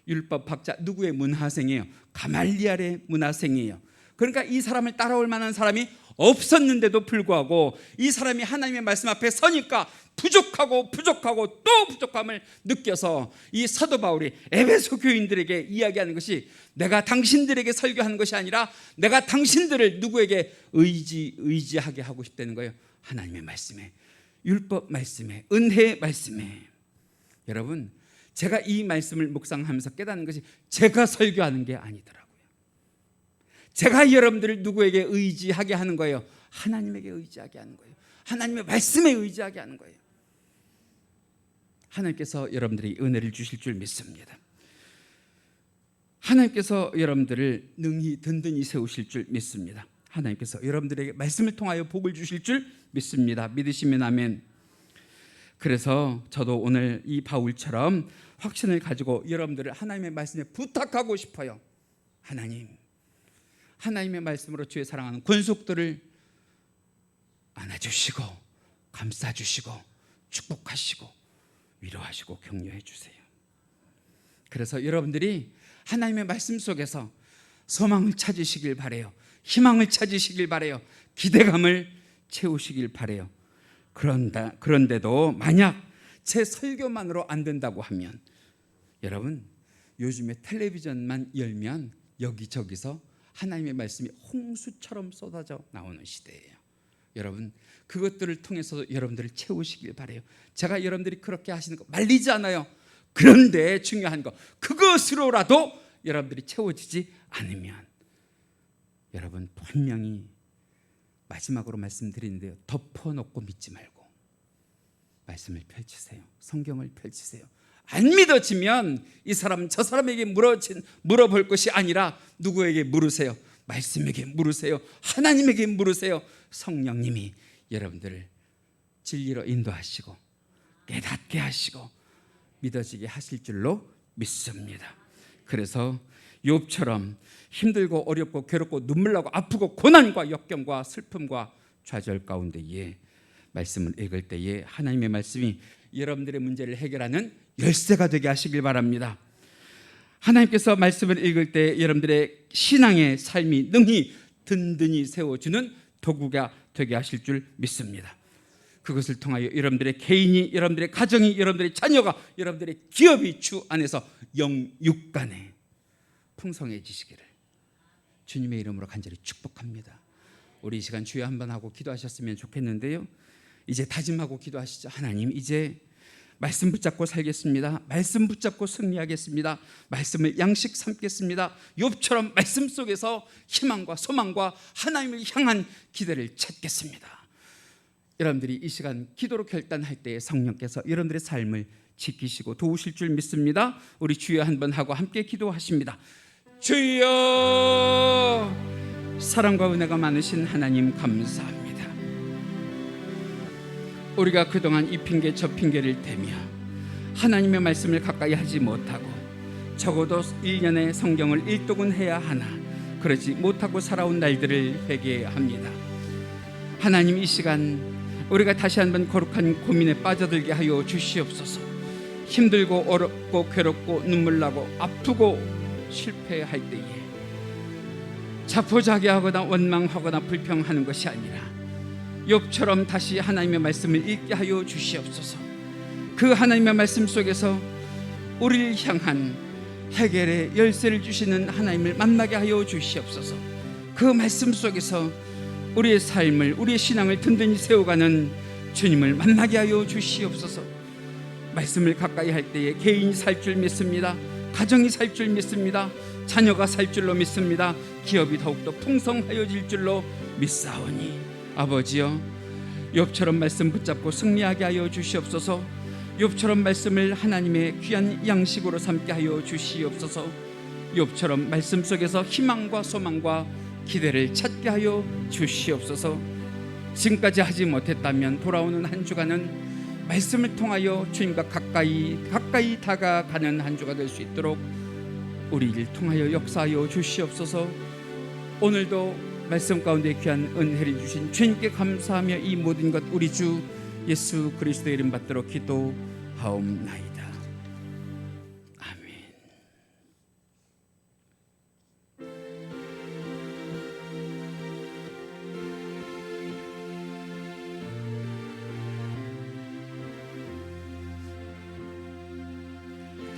율법학자 누구의 문하생이에요? 가말리알의 문하생이에요. 그러니까 이 사람을 따라올 만한 사람이 없었는데도 불구하고 이 사람이 하나님의 말씀 앞에 서니까 부족하고 또 부족함을 느껴서 이 사도 바울이 에베소 교인들에게 이야기하는 것이, 내가 당신들에게 설교하는 것이 아니라 내가 당신들을 누구에게 의지하게 하고 싶다는 거예요. 하나님의 말씀에, 율법 말씀에, 은혜의 말씀에. 여러분, 제가 이 말씀을 묵상하면서 깨닫는 것이 제가 설교하는 게 아니더라고요. 제가 여러분들을 누구에게 의지하게 하는 거예요? 하나님에게 의지하게 하는 거예요. 하나님의 말씀에 의지하게 하는 거예요. 하나님께서 여러분들이 은혜를 주실 줄 믿습니다. 하나님께서 여러분들을 능히 든든히 세우실 줄 믿습니다. 하나님께서 여러분들에게 말씀을 통하여 복을 주실 줄 믿습니다. 믿으시면 아멘. 그래서 저도 오늘 이 바울처럼 확신을 가지고 여러분들을 하나님의 말씀에 부탁하고 싶어요. 하나님, 하나님의 말씀으로 주의 사랑하는 권속들을 안아주시고 감싸주시고 축복하시고 위로하시고 격려해 주세요. 그래서 여러분들이 하나님의 말씀 속에서 소망을 찾으시길 바라요. 희망을 찾으시길 바라요. 기대감을 채우시길 바라요. 그런데도 만약 제 설교만으로 안 된다고 하면, 여러분, 요즘에 텔레비전만 열면 여기저기서 하나님의 말씀이 홍수처럼 쏟아져 나오는 시대예요. 여러분, 그것들을 통해서 여러분들을 채우시길 바라요. 제가 여러분들이 그렇게 하시는 거 말리지 않아요. 그런데 중요한 거, 그것으로라도 여러분들이 채워지지 않으면, 여러분, 분명히 마지막으로 말씀드리는데요, 덮어놓고 믿지 말고 말씀을 펼치세요. 성경을 펼치세요. 안 믿어지면 이 사람 저 사람에게 물어볼 것이 아니라 누구에게 물으세요? 말씀에게 물으세요. 하나님에게 물으세요. 성령님이 여러분들을 진리로 인도하시고 깨닫게 하시고 믿어지게 하실 줄로 믿습니다. 그래서 욥처럼 힘들고 어렵고 괴롭고 눈물 나고 아프고 고난과 역경과 슬픔과 좌절 가운데에 말씀을 읽을 때에 하나님의 말씀이 여러분들의 문제를 해결하는 열쇠가 되게 하시길 바랍니다. 하나님께서 말씀을 읽을 때 여러분들의 신앙의 삶이 능히 든든히 세워주는 도구가 되게 하실 줄 믿습니다. 그것을 통하여 여러분들의 개인이, 여러분들의 가정이, 여러분들의 자녀가, 여러분들의 기업이 주 안에서 영육간에 풍성해지시기를 주님의 이름으로 간절히 축복합니다. 우리 이 시간 주여 한번 하고 기도하셨으면 좋겠는데요. 이제 다짐하고 기도하시죠. 하나님, 이제 말씀 붙잡고 살겠습니다. 말씀 붙잡고 승리하겠습니다. 말씀을 양식 삼겠습니다. 욥처럼 말씀 속에서 희망과 소망과 하나님을 향한 기대를 찾겠습니다. 여러분들이 이 시간 기도로 결단할 때에 성령께서 여러분들의 삶을 지키시고 도우실 줄 믿습니다. 우리 주여 한번 하고 함께 기도하십니다. 주여, 사랑과 은혜가 많으신 하나님 감사합니다. 우리가 그동안 이 핑계 저 핑계를 대며 하나님의 말씀을 가까이 하지 못하고 적어도 1년에 성경을 일독은 해야 하나 그러지 못하고 살아온 날들을 회개합니다. 하나님, 이 시간 우리가 다시 한번 거룩한 고민에 빠져들게 하여 주시옵소서. 힘들고 어렵고 괴롭고 눈물 나고 아프고 실패할 때에 자포자기하거나 원망하거나 불평하는 것이 아니라 욥처럼 다시 하나님의 말씀을 읽게 하여 주시옵소서. 그 하나님의 말씀 속에서 우리를 향한 해결의 열쇠를 주시는 하나님을 만나게 하여 주시옵소서. 그 말씀 속에서 우리의 삶을, 우리의 신앙을 든든히 세워가는 주님을 만나게 하여 주시옵소서. 말씀을 가까이 할 때에 개인이 살 줄 믿습니다. 가정이 살 줄 믿습니다. 자녀가 살 줄로 믿습니다. 기업이 더욱더 풍성하여질 줄로 믿사오니 아버지여, 욥처럼 말씀 붙잡고 승리하게 하여 주시옵소서. 욥처럼 말씀을 하나님의 귀한 양식으로 삼게 하여 주시옵소서. 욥처럼 말씀 속에서 희망과 소망과 기대를 찾게 하여 주시옵소서. 지금까지 하지 못했다면 돌아오는 한 주간은 말씀을 통하여 주님과 가까이 다가가는 한 주가 될 수 있도록 우리를 통하여 역사하여 주시옵소서. 오늘도 말씀 가운데 귀한 은혜를 주신 주님께 감사하며 이 모든 것 우리 주 예수 그리스도의 이름 받들어 기도하옵나이다. 아멘.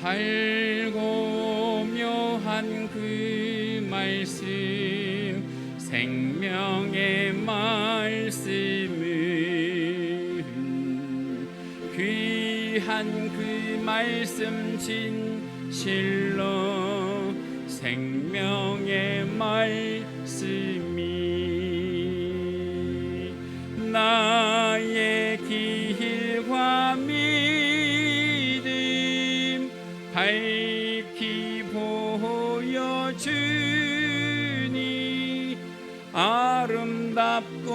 달고 묘한 그 말씀, 생명의 말씀은 귀한 그 말씀 진실로 생명의 말씀이 나의 길과 믿음 밝히 보여주니 아름답고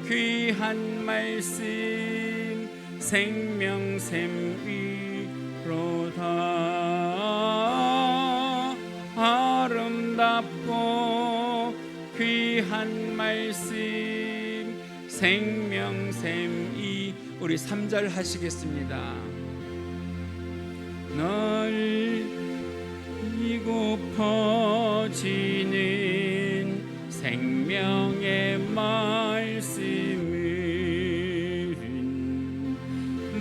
귀한 말씀 생명샘이로다. 아름답고 귀한 말씀 생명샘이. 우리 3절 하시겠습니다. 널리고 퍼지는 생명의 말씀은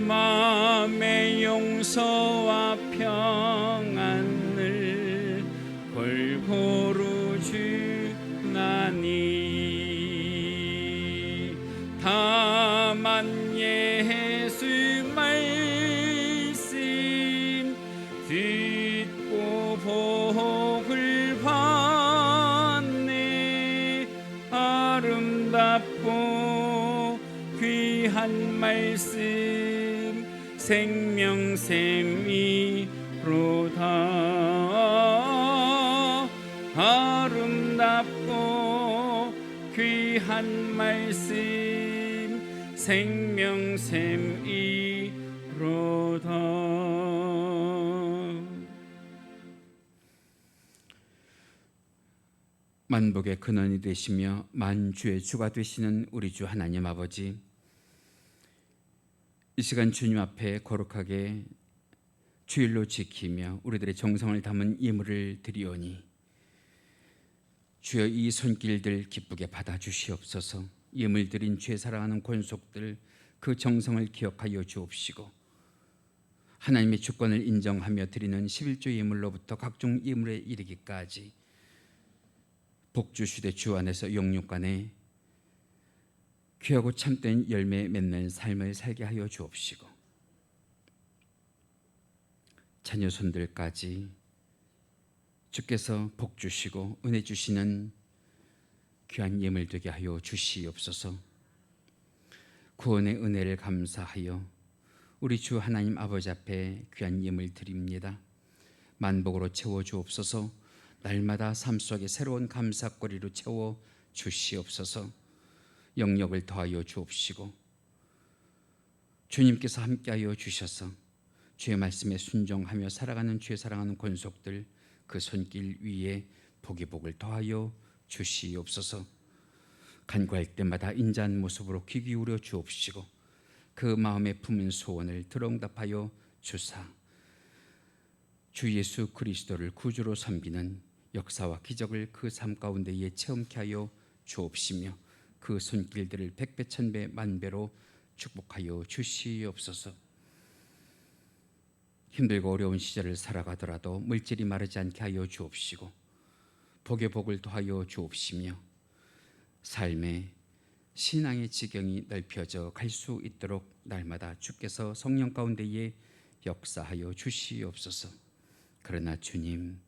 마음의 용서와 평안을 골고루 주나니 다만 예수 말씀 듣고 복을 받네. 아름답고 귀한 말씀 생명샘이로다. 아름답고 귀한 말씀 생명샘이로다. 만복의 근원이 되시며 만주의 주가 되시는 우리 주 하나님 아버지, 이 시간 주님 앞에 거룩하게 주일로 지키며 우리들의 정성을 담은 예물을 드리오니 주여 이 손길들 기쁘게 받아주시옵소서. 예물 드린 주의 사랑하는 권속들 그 정성을 기억하여 주옵시고, 하나님의 주권을 인정하며 드리는 11조 예물로부터 각종 예물에 이르기까지 복주시되 주 안에서 영육간에 귀하고 참된 열매 맺는 삶을 살게 하여 주옵시고, 자녀 손들까지 주께서 복 주시고 은혜 주시는 귀한 예물 되게 하여 주시옵소서. 구원의 은혜를 감사하여 우리 주 하나님 아버지 앞에 귀한 예물 드립니다. 만복으로 채워 주옵소서. 날마다 삶 속에 새로운 감사거리로 채워 주시옵소서. 영역을 더하여 주옵시고, 주님께서 함께하여 주셔서 주의 말씀에 순종하며 살아가는 주의 사랑하는 권속들 그 손길 위에 복이 복을 더하여 주시옵소서. 간구할 때마다 인자한 모습으로 귀 기울여 주옵시고, 그 마음에 품은 소원을 들어응답하여 주사 주 예수 그리스도를 구주로 섬기는 역사와 기적을 그 삶 가운데에 체험케 하여 주옵시며, 그 손길들을 백배 천배 만배로 축복하여 주시옵소서. 힘들고 어려운 시절을 살아가더라도 물질이 마르지 않게 하여 주옵시고, 복의 복을 더하여 주옵시며, 삶의 신앙의 지경이 넓혀져 갈 수 있도록 날마다 주께서 성령 가운데에 역사하여 주시옵소서. 그러나 주님,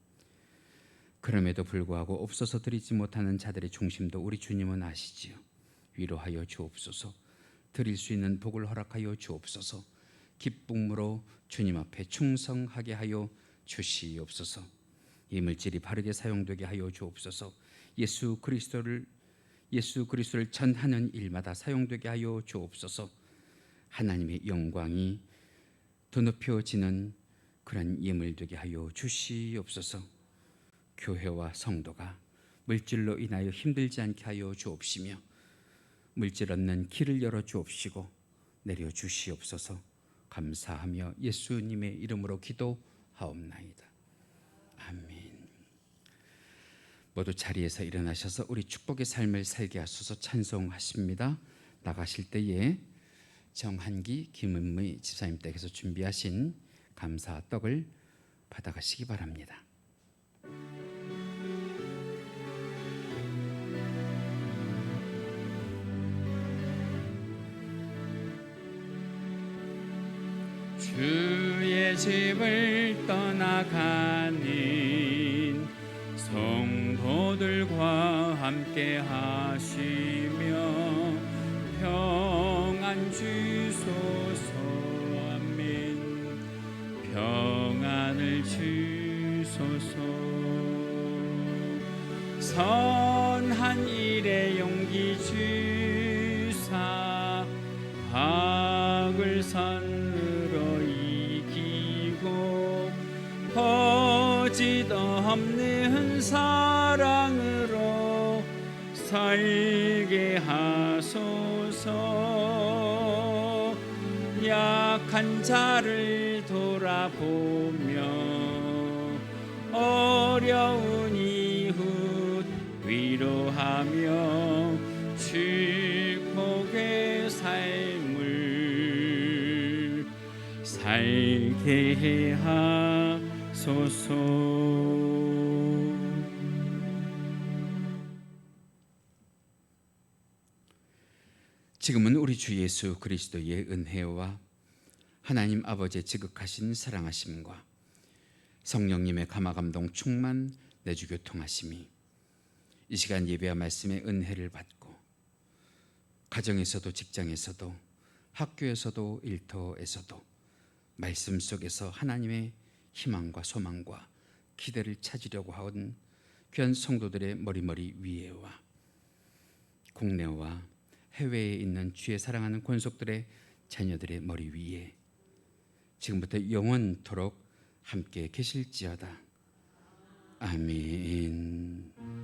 그럼에도 불구하고 없어서 드리지 못하는 자들의 중심도 우리 주님은 아시지요. 위로하여 주옵소서. 드릴 수 있는 복을 허락하여 주옵소서. 기쁨으로 주님 앞에 충성하게 하여 주시옵소서. 이 물질이 바르게 사용되게 하여 주옵소서. 예수 그리스도를 전하는 일마다 사용되게 하여 주옵소서. 하나님의 영광이 더 높여지는 그런 예물 되게 하여 주시옵소서. 교회와 성도가 물질로 인하여 힘들지 않게 하여 주옵시며, 물질 얻는 길을 열어 주옵시고 내려 주시옵소서. 감사하며 예수님의 이름으로 기도하옵나이다. 아멘. 모두 자리에서 일어나셔서 우리 축복의 삶을 살게 하소서 찬송하십니다. 나가실 때에 정한기, 김은미 집사님 댁에서 준비하신 감사 떡을 받아가시기 바랍니다. 주의 집을 떠나가는 성도들과 함께 하시며 평안 주소서. 아멘. 평안을 주소서. 선한 일에 용기 주사 악을 선으로 이기고 거짓 없는 사랑으로 살게 하소서. 약한 자를 돌아보며 어려운 이웃 위로하며 축복의 삶을 살게 하소서. 지금은 우리 주 예수 그리스도의 은혜와 하나님 아버지의 지극하신 사랑하심과 성령님의 감화감동 충만 내주 교통하심이 이 시간 예배와 말씀의 은혜를 받고 가정에서도 직장에서도 학교에서도 일터에서도 말씀 속에서 하나님의 희망과 소망과 기대를 찾으려고 하는 귀한 성도들의 머리머리 위에와 국내와 해외에 있는 주의 사랑하는 권속들의 자녀들의 머리 위에 지금부터 영원토록 함께 계실지어다. 아멘.